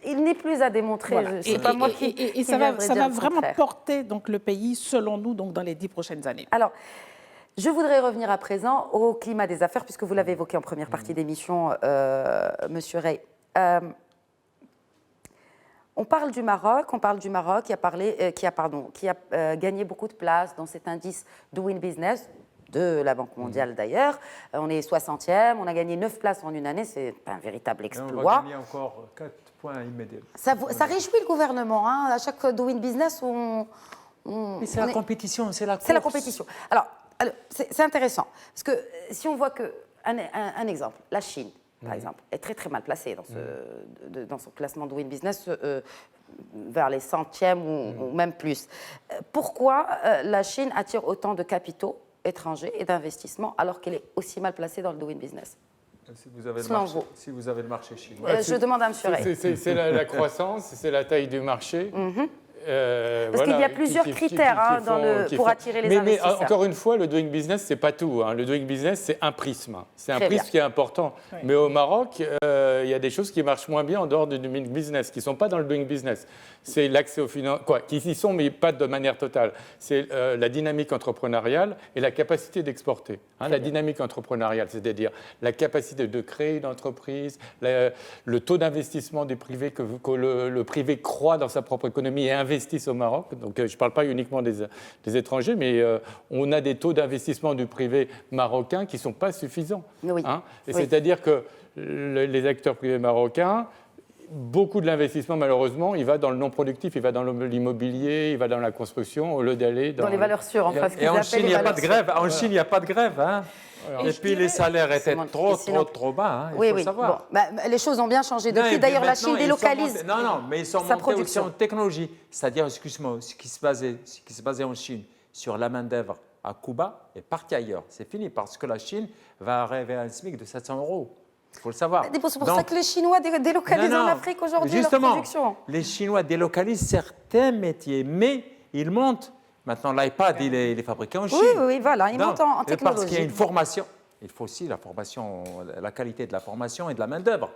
il n'est plus à démontrer. Voilà. C'est pas moi qui et ça va vraiment contraire. porter donc, le pays, selon nous, donc, dans les 10 prochaines années. Alors, je voudrais revenir à présent au climat des affaires, puisque vous l'avez évoqué en première partie d'émission, Monsieur Rey. On parle du Maroc qui a gagné beaucoup de place dans cet indice Doing Business, de la Banque mondiale d'ailleurs. On est 60e, on a gagné 9 places en une année, c'est un véritable exploit. On va gagner encore 4 points immédiatement. Ça réjouit le gouvernement, hein. À chaque Doing Business, Mais c'est la compétition, c'est la course. C'est la compétition. Alors c'est intéressant, parce que si on voit que, un exemple, la Chine, par exemple, est très très mal placée dans son classement Doing Business, vers les centièmes ou même plus. Pourquoi la Chine attire autant de capitaux étrangers et d'investissements alors qu'elle est aussi mal placée dans le Doing Business? Si vous avez le marché chinois. Je demande à M. Rey. C'est la croissance, c'est la taille du marché. Parce qu'il y a plusieurs critères pour attirer les investisseurs. Mais encore une fois, le doing business, ce n'est pas tout. Hein. Le doing business, c'est un prisme. C'est un prisme qui est important. Oui. Mais au Maroc, il y a des choses qui marchent moins bien en dehors du doing business, qui ne sont pas dans le doing business. C'est l'accès aux finances, qui y sont, mais pas de manière totale. C'est la dynamique entrepreneuriale et la capacité d'exporter. Hein, la dynamique entrepreneuriale, c'est-à-dire la capacité de créer une entreprise, le taux d'investissement du privé, que le privé croit dans sa propre économie et investissent au Maroc. Donc, je ne parle pas uniquement des étrangers, mais on a des taux d'investissement du privé marocain qui ne sont pas suffisants. Oui. Hein. C'est-à-dire que les acteurs privés marocains, beaucoup de l'investissement, malheureusement, il va dans le non-productif, il va dans l'immobilier, il va dans la construction, au lieu d'aller dans les valeurs sûres. Enfin, et en Chine, il n'y a pas de grève. En Chine, il n'y a pas de grève. Hein. Et puis les salaires étaient trop bas, il faut savoir. Bon, les choses ont bien changé depuis. D'ailleurs, la Chine délocalise. Mais ils sont montés aussi en technologie. C'est-à-dire, excuse-moi, ce qui se basait en Chine sur la main-d'œuvre à Cuba est parti ailleurs. C'est fini parce que la Chine va arriver à un SMIC de 700 €. Il faut le savoir. C'est pour ça que les Chinois délocalisent en Afrique aujourd'hui leur production. Les Chinois délocalisent certains métiers, mais ils montent. Maintenant, l'iPad, il est fabriqué en Chine. Oui, voilà, ils montent en technologie. Parce qu'il y a une formation. Il faut aussi la formation, la qualité de la formation et de la main-d'œuvre.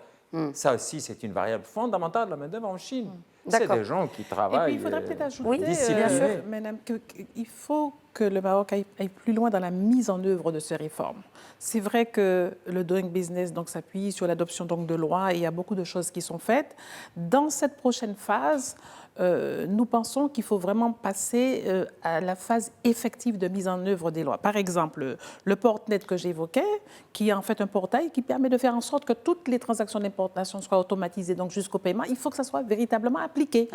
Ça aussi, c'est une variable fondamentale de la main-d'œuvre en Chine. C'est des gens qui travaillent. Et puis, il faudrait peut-être ajouter, oui, bien sûr. Madame, qu'il faut que le Maroc aille plus loin dans la mise en œuvre de ces réformes. C'est vrai que le Doing Business s'appuie sur l'adoption de lois et il y a beaucoup de choses qui sont faites. Dans cette prochaine phase, nous pensons qu'il faut vraiment passer à la phase effective de mise en œuvre des lois. Par exemple, le Portnet que j'évoquais, qui est en fait un portail qui permet de faire en sorte que toutes les transactions d'importation soient automatisées, donc jusqu'au paiement, il faut que ça soit véritablement appliqué,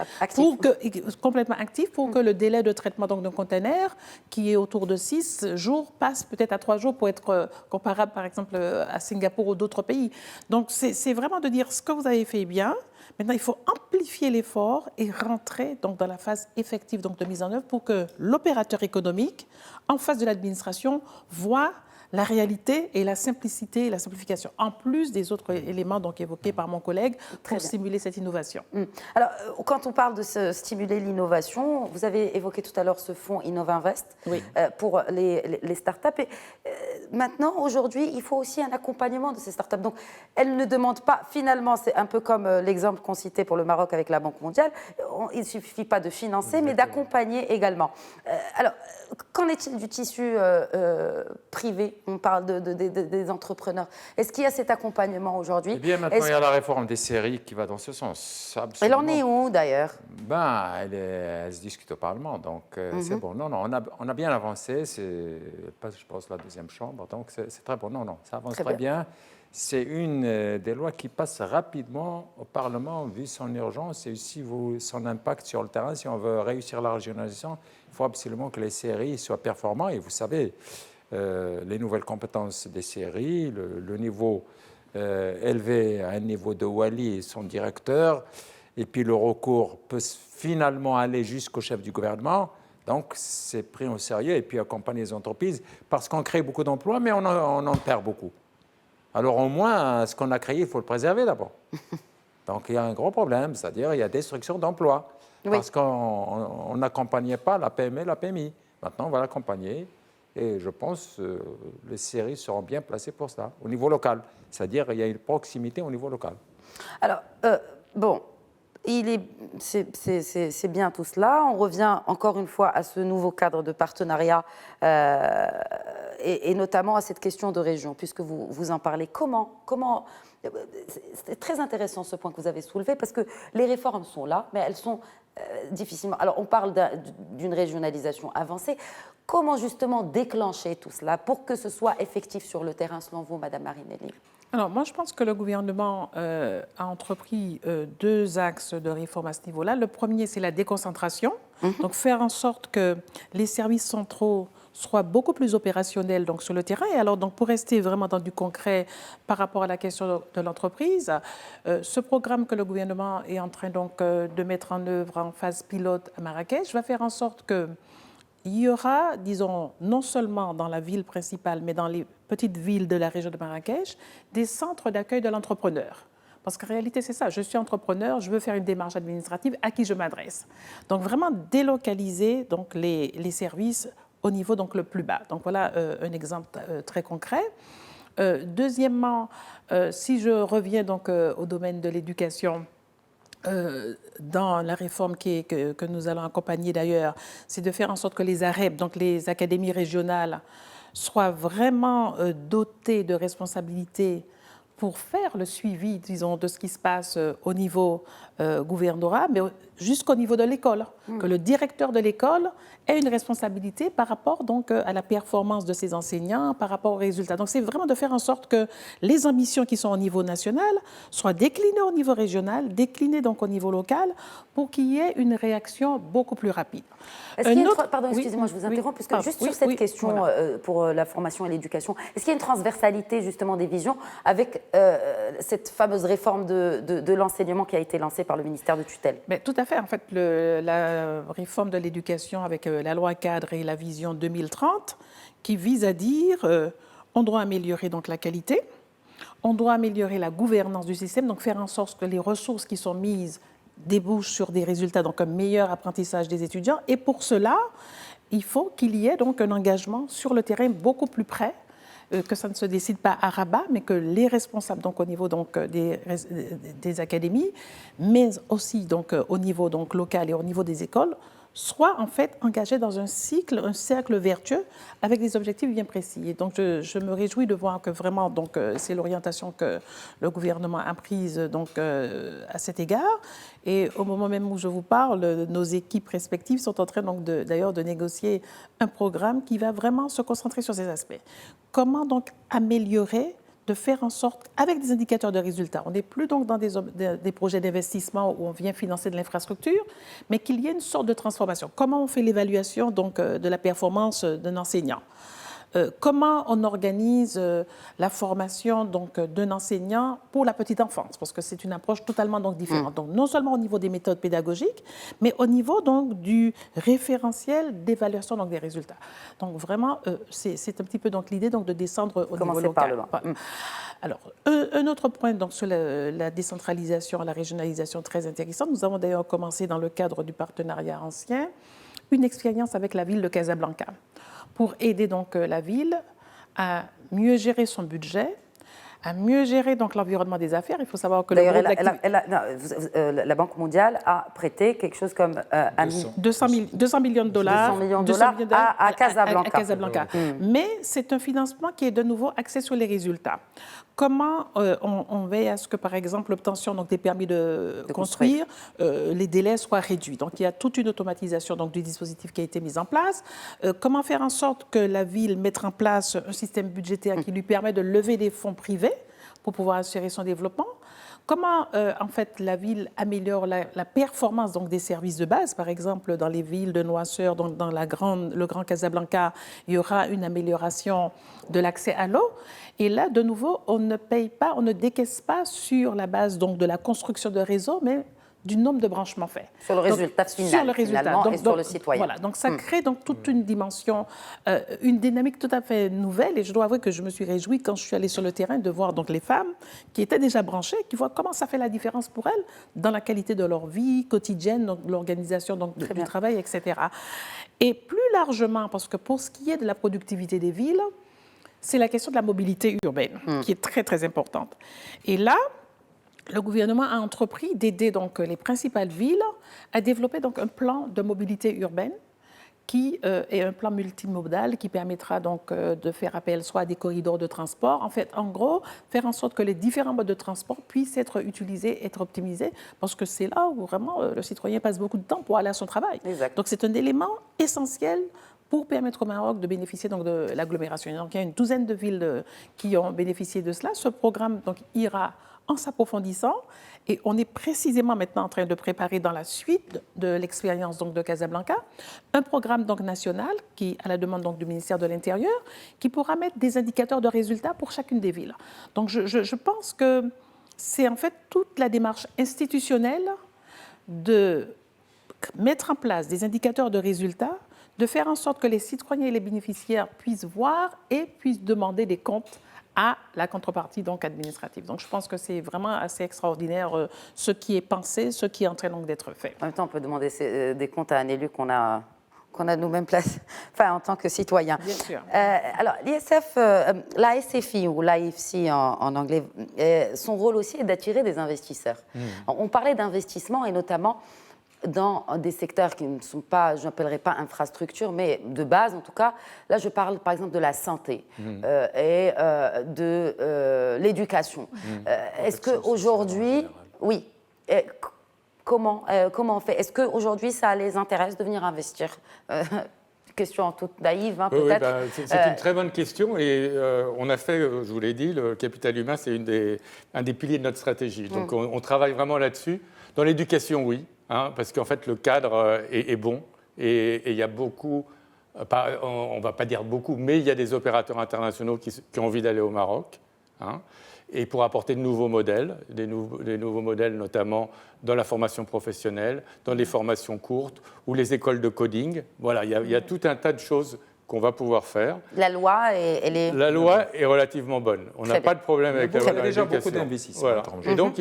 complètement actif, pour que le délai de traitement d'un conteneur, qui est autour de 6 jours, passe peut-être à 3 jours pour être comparable, par exemple, à Singapour ou d'autres pays. Donc, c'est vraiment de dire ce que vous avez fait bien. Maintenant, il faut amplifier l'effort et rentrer donc, dans la phase effective donc, de mise en œuvre pour que l'opérateur économique, en face de l'administration, voit la réalité et la simplicité et la simplification, en plus des autres éléments donc, évoqués par mon collègue pour stimuler cette innovation. Alors, quand on parle de stimuler l'innovation, vous avez évoqué tout à l'heure ce fonds Innovinvest pour les startups. Et, maintenant, aujourd'hui, il faut aussi un accompagnement de ces startups. Donc, elles ne demandent pas, finalement, c'est un peu comme l'exemple qu'on citait pour le Maroc avec la Banque mondiale, il ne suffit pas de financer, mais d'accompagner également. Alors, qu'en est-il du tissu privé? On parle des entrepreneurs. Est-ce qu'il y a cet accompagnement aujourd'hui? Eh bien, maintenant, il y a la réforme des séries qui va dans ce sens. Absolument. Elle en est où, d'ailleurs? Elle se discute au Parlement, donc c'est bon. Non, on a bien avancé. C'est, je pense, la deuxième chambre, donc c'est très bon. Non, ça avance très bien. C'est une des lois qui passe rapidement au Parlement, vu son urgence et aussi son impact sur le terrain. Si on veut réussir la régionalisation, il faut absolument que les séries soient performantes. Et vous savez, les nouvelles compétences des séries, le niveau élevé à un niveau de Wali et son directeur, et puis le recours peut finalement aller jusqu'au chef du gouvernement. Donc, c'est pris au sérieux et puis accompagner les entreprises parce qu'on crée beaucoup d'emplois, mais on en perd beaucoup. Alors, au moins, ce qu'on a créé, il faut le préserver d'abord. Donc, il y a un gros problème, c'est-à-dire il y a destruction d'emplois parce qu'on n'accompagnait pas la PME, la PMI. Maintenant, on va l'accompagner. Et je pense que les séries seront bien placées pour ça, au niveau local. C'est-à-dire qu'il y a une proximité au niveau local. Alors, bon, c'est bien tout cela. On revient encore une fois à ce nouveau cadre de partenariat et notamment à cette question de région, puisque vous en parlez. Comment c'est très intéressant ce point que vous avez soulevé, parce que les réformes sont là, mais elles sont difficilement... Alors, on parle d'une régionalisation avancée. Comment justement déclencher tout cela pour que ce soit effectif sur le terrain, selon vous, Madame Marinelli? Alors, moi, je pense que le gouvernement a entrepris 2 axes de réforme à ce niveau-là. Le premier, c'est la déconcentration. Donc, faire en sorte que les services centraux soient beaucoup plus opérationnels donc, sur le terrain. Et alors, donc, pour rester vraiment dans du concret par rapport à la question de l'entreprise, ce programme que le gouvernement est en train donc, de mettre en œuvre en phase pilote à Marrakech va faire en sorte que il y aura, disons, non seulement dans la ville principale, mais dans les petites villes de la région de Marrakech, des centres d'accueil de l'entrepreneur. Parce qu'en réalité, c'est ça. Je suis entrepreneur, je veux faire une démarche administrative, à qui je m'adresse? Donc, vraiment délocaliser donc, les services au niveau donc, le plus bas. Donc, voilà un exemple très concret. Deuxièmement, si je reviens donc, au domaine de l'éducation, dans la réforme que nous allons accompagner d'ailleurs, c'est de faire en sorte que les AREP, donc les académies régionales, soient vraiment dotées de responsabilités pour faire le suivi, disons, de ce qui se passe au niveau gouvernorat, mais jusqu'au niveau de l'école. Que le directeur de l'école ait une responsabilité par rapport donc, à la performance de ses enseignants, par rapport aux résultats. Donc, c'est vraiment de faire en sorte que les ambitions qui sont au niveau national soient déclinées au niveau régional, déclinées donc au niveau local, pour qu'il y ait une réaction beaucoup plus rapide. Pardon, excusez-moi, je vous interromps, parce que juste sur cette question pour la formation et l'éducation, est-ce qu'il y a une transversalité justement des visions avec cette fameuse réforme de l'enseignement qui a été lancée par le ministère de tutelle? Mais tout à fait. En fait, la réforme de l'éducation avec la loi cadre et la vision 2030 qui vise à dire on doit améliorer donc, la qualité, on doit améliorer la gouvernance du système, donc faire en sorte que les ressources qui sont mises débouchent sur des résultats, donc un meilleur apprentissage des étudiants. Et pour cela, il faut qu'il y ait donc un engagement sur le terrain beaucoup plus près, que ça ne se décide pas à Rabat, mais que les responsables donc, au niveau donc, des académies, mais aussi donc, au niveau donc, local et au niveau des écoles, soient en fait engagés dans un cercle vertueux avec des objectifs bien précis. Et donc je me réjouis de voir que vraiment donc c'est l'orientation que le gouvernement a prise donc à cet égard. Et au moment même où je vous parle, nos équipes respectives sont en train donc d'ailleurs de négocier un programme qui va vraiment se concentrer sur ces aspects. Comment donc améliorer, de faire en sorte, avec des indicateurs de résultats, on n'est plus donc dans des projets d'investissement où on vient financer de l'infrastructure, mais qu'il y ait une sorte de transformation. Comment on fait l'évaluation donc de la performance d'un enseignant? Comment on organise la formation donc d'un enseignant pour la petite enfance, parce que c'est une approche totalement donc différente. Donc non seulement au niveau des méthodes pédagogiques, mais au niveau donc du référentiel d'évaluation donc des résultats. Donc vraiment, c'est un petit peu donc l'idée donc de descendre au niveau local. Par le bas. Alors, un autre point donc sur la décentralisation, la régionalisation très intéressante. Nous avons d'ailleurs commencé dans le cadre du partenariat ancien une expérience avec la ville de Casablanca, pour aider donc la ville à mieux gérer son budget, à mieux gérer donc l'environnement des affaires. Il faut savoir que la Banque mondiale a prêté quelque chose comme 200 millions de dollars, 200 millions de dollars à Casablanca. Mais c'est un financement qui est de nouveau axé sur les résultats. Comment on veille à ce que, par exemple, l'obtention donc, des permis de construire, les délais soient réduits. Donc, il y a toute une automatisation donc, du dispositif qui a été mise en place. Comment faire en sorte que la ville mette en place un système budgétaire qui lui permet de lever des fonds privés pour pouvoir assurer son développement. Comment, en fait, la ville améliore la performance donc, des services de base. Par exemple, dans les villes de Noisseur, donc dans le Grand Casablanca, il y aura une amélioration de l'accès à l'eau. Et là, de nouveau, on ne paye pas, on ne décaisse pas sur la base donc, de la construction de réseaux, mais du nombre de branchements faits. Sur le résultat final, sur le résultat. Donc, et sur le citoyen. Voilà, donc ça crée donc toute une dimension, une dynamique tout à fait nouvelle. Et je dois avouer que je me suis réjouie quand je suis allée sur le terrain de voir donc les femmes qui étaient déjà branchées, qui voient comment ça fait la différence pour elles dans la qualité de leur vie quotidienne, donc l'organisation donc, du travail, etc. Et plus largement, parce que pour ce qui est de la productivité des villes, c'est la question de la mobilité urbaine qui est très, très importante. Et là, le gouvernement a entrepris d'aider donc les principales villes à développer donc un plan de mobilité urbaine qui est un plan multimodal qui permettra donc de faire appel soit à des corridors de transport. En fait, en gros, faire en sorte que les différents modes de transport puissent être utilisés, être optimisés, parce que c'est là où vraiment le citoyen passe beaucoup de temps pour aller à son travail. Exact. Donc c'est un élément essentiel pour permettre au Maroc de bénéficier donc, de l'agglomération. Donc, il y a une douzaine de villes qui ont bénéficié de cela. Ce programme donc, ira en s'approfondissant et on est précisément maintenant en train de préparer dans la suite de l'expérience donc, de Casablanca un programme donc, national qui, à la demande donc, du ministère de l'Intérieur, qui pourra mettre des indicateurs de résultats pour chacune des villes. Donc je pense que c'est en fait toute la démarche institutionnelle de mettre en place des indicateurs de résultats, de faire en sorte que les citoyens et les bénéficiaires puissent voir et puissent demander des comptes à la contrepartie donc administrative. Donc je pense que c'est vraiment assez extraordinaire ce qui est pensé, ce qui est en train donc d'être fait. En même temps, on peut demander des comptes à un élu qu'on a nous-mêmes placé, enfin en tant que citoyen. Bien sûr. Alors l'ISF, la SFI ou l'AFC en anglais, son rôle aussi est d'attirer des investisseurs. On parlait d'investissement et notamment dans des secteurs qui ne sont pas, je n'appellerais pas infrastructures, mais de base en tout cas. Là, je parle par exemple de la santé et de l'éducation. Est-ce qu'aujourd'hui, oui, comment on fait? Est-ce qu'aujourd'hui, ça les intéresse de venir investir? Question toute naïve, hein, peut-être. Oui, c'est une très bonne question et on a fait, je vous l'ai dit, le capital humain, c'est un des piliers de notre stratégie. Donc on travaille vraiment là-dessus. Dans l'éducation, oui. Parce qu'en fait, le cadre est bon et il y a beaucoup, on ne va pas dire beaucoup, mais il y a des opérateurs internationaux qui ont envie d'aller au Maroc et pour apporter de nouveaux modèles, des nouveaux modèles notamment dans la formation professionnelle, dans les formations courtes ou les écoles de coding. Voilà, il y a tout un tas de choses qu'on va pouvoir faire. La loi, La loi est relativement bonne. On n'a pas de problème avec la loi. Il y a déjà beaucoup d'investissements. Voilà. Et donc,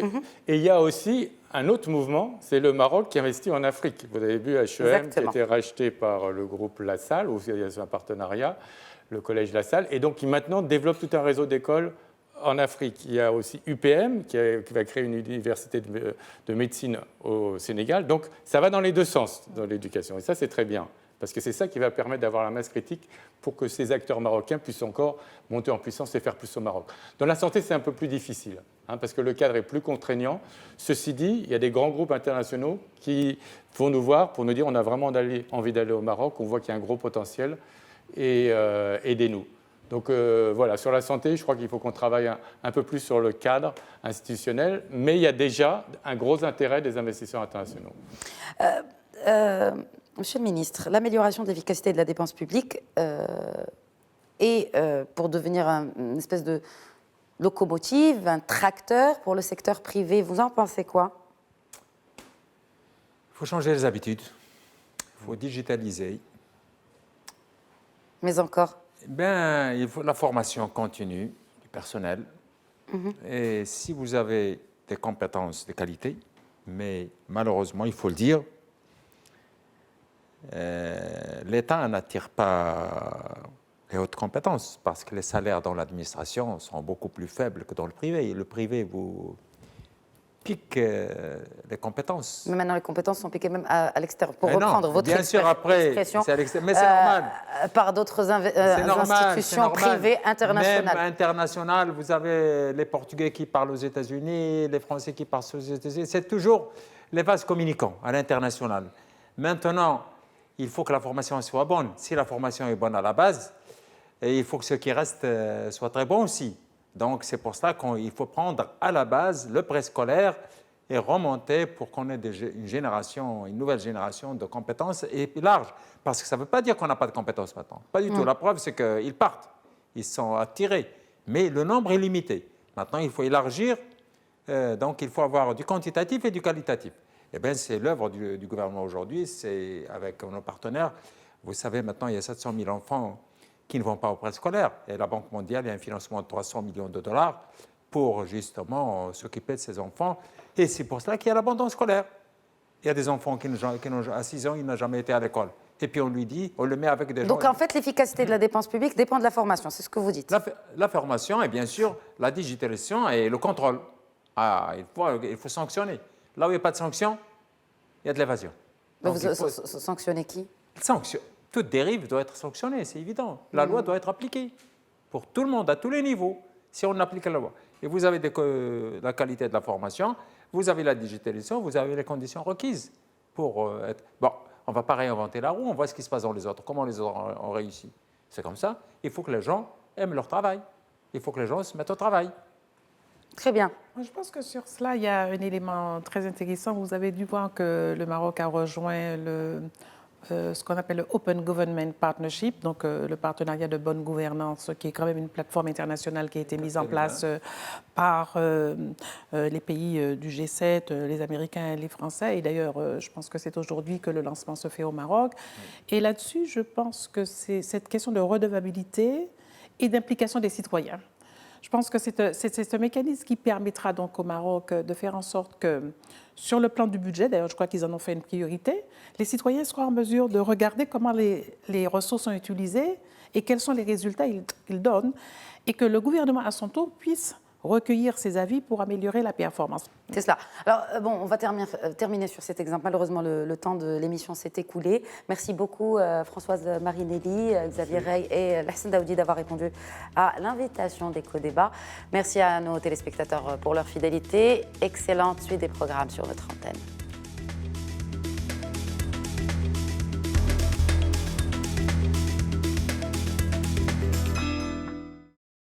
il y a aussi un autre mouvement, c'est le Maroc qui investit en Afrique. Vous avez vu H&M qui a été racheté par le groupe La Salle, où il y a un partenariat, le collège La Salle, et donc qui maintenant développe tout un réseau d'écoles en Afrique, il y a aussi UPM qui va créer une université de médecine au Sénégal. Donc ça va dans les deux sens dans l'éducation. Et ça, c'est très bien. Parce que c'est ça qui va permettre d'avoir la masse critique pour que ces acteurs marocains puissent encore monter en puissance et faire plus au Maroc. Dans la santé, c'est un peu plus difficile, parce que le cadre est plus contraignant. Ceci dit, il y a des grands groupes internationaux qui vont nous voir pour nous dire on a vraiment envie d'aller au Maroc, on voit qu'il y a un gros potentiel, et aidez-nous. Donc voilà, sur la santé, je crois qu'il faut qu'on travaille un peu plus sur le cadre institutionnel, mais il y a déjà un gros intérêt des investisseurs internationaux. Monsieur le ministre, l'amélioration de l'efficacité de la dépense publique est pour devenir une espèce de locomotive, un tracteur pour le secteur privé. Vous en pensez quoi? Il faut changer les habitudes, il faut digitaliser. Mais encore? Il faut la formation continue du personnel. Et si vous avez des compétences de qualité, mais malheureusement, il faut le dire, l'État n'attire pas les hautes compétences parce que les salaires dans l'administration sont beaucoup plus faibles que dans le privé. Le privé vous pique les compétences. Mais maintenant, les compétences sont piquées même à l'extérieur. Pour reprendre votre expression, mais c'est normal. Par d'autres institutions privées internationales. Même internationales, vous avez les Portugais qui parlent aux États-Unis, les Français qui parlent aux États-Unis. C'est toujours les vases communicants à l'international. Maintenant, il faut que la formation soit bonne. Si la formation est bonne à la base, il faut que ce qui reste soit très bon aussi. Donc, c'est pour cela qu'il faut prendre à la base le préscolaire et remonter pour qu'on ait une nouvelle génération de compétences et large. Parce que ça ne veut pas dire qu'on n'a pas de compétences maintenant. Pas du tout. La preuve, c'est qu'ils partent. Ils sont attirés. Mais le nombre est limité. Maintenant, il faut élargir. Donc, il faut avoir du quantitatif et du qualitatif. Eh bien, c'est l'œuvre du gouvernement aujourd'hui, c'est avec nos partenaires. Vous savez, maintenant, il y a 700 000 enfants qui ne vont pas au préscolaire. Et la Banque mondiale, il y a un financement de 300 millions de dollars pour justement s'occuper de ces enfants. Et c'est pour cela qu'il y a l'abandon scolaire. Il y a des enfants à 6 ans, ils n'ont jamais été à l'école. Et puis on lui dit, on le met avec des gens... Donc en fait, l'efficacité de la dépense publique dépend de la formation, c'est ce que vous dites. La formation et bien sûr la digitalisation et le contrôle. Il faut sanctionner. Là où il n'y a pas de sanction, il y a de l'évasion. Vous sanctionnez qui? Toute dérive doit être sanctionnée, c'est évident. La loi doit être appliquée pour tout le monde, à tous les niveaux, si on applique la loi. Et vous avez la qualité de la formation, vous avez la digitalisation, vous avez les conditions requises pour être... Bon, on ne va pas réinventer la roue, on voit ce qui se passe dans les autres, comment les autres ont réussi. C'est comme ça, il faut que les gens aiment leur travail. Il faut que les gens se mettent au travail. Très bien. Je pense que sur cela, il y a un élément très intéressant. Vous avez dû voir que le Maroc a rejoint ce qu'on appelle le Open Government Partnership, donc le partenariat de bonne gouvernance, qui est quand même une plateforme internationale qui a été mise en place par les pays du G7, les Américains et les Français. Et d'ailleurs, je pense que c'est aujourd'hui que le lancement se fait au Maroc. Et là-dessus, je pense que c'est cette question de redevabilité et d'implication des citoyens. Je pense que c'est ce mécanisme qui permettra donc au Maroc de faire en sorte que, sur le plan du budget, d'ailleurs je crois qu'ils en ont fait une priorité, les citoyens seront en mesure de regarder comment les ressources sont utilisées et quels sont les résultats qu'ils donnent, et que le gouvernement à son tour puisse recueillir ces avis pour améliorer la performance. C'est cela. Alors, on va terminer sur cet exemple. Malheureusement, le temps de l'émission s'est écoulé. Merci beaucoup, Françoise Marinelli, Xavier Rey et Lassane Daoudi d'avoir répondu à l'invitation d'Éco-Débat. Merci à nos téléspectateurs pour leur fidélité. Excellente suite des programmes sur notre antenne.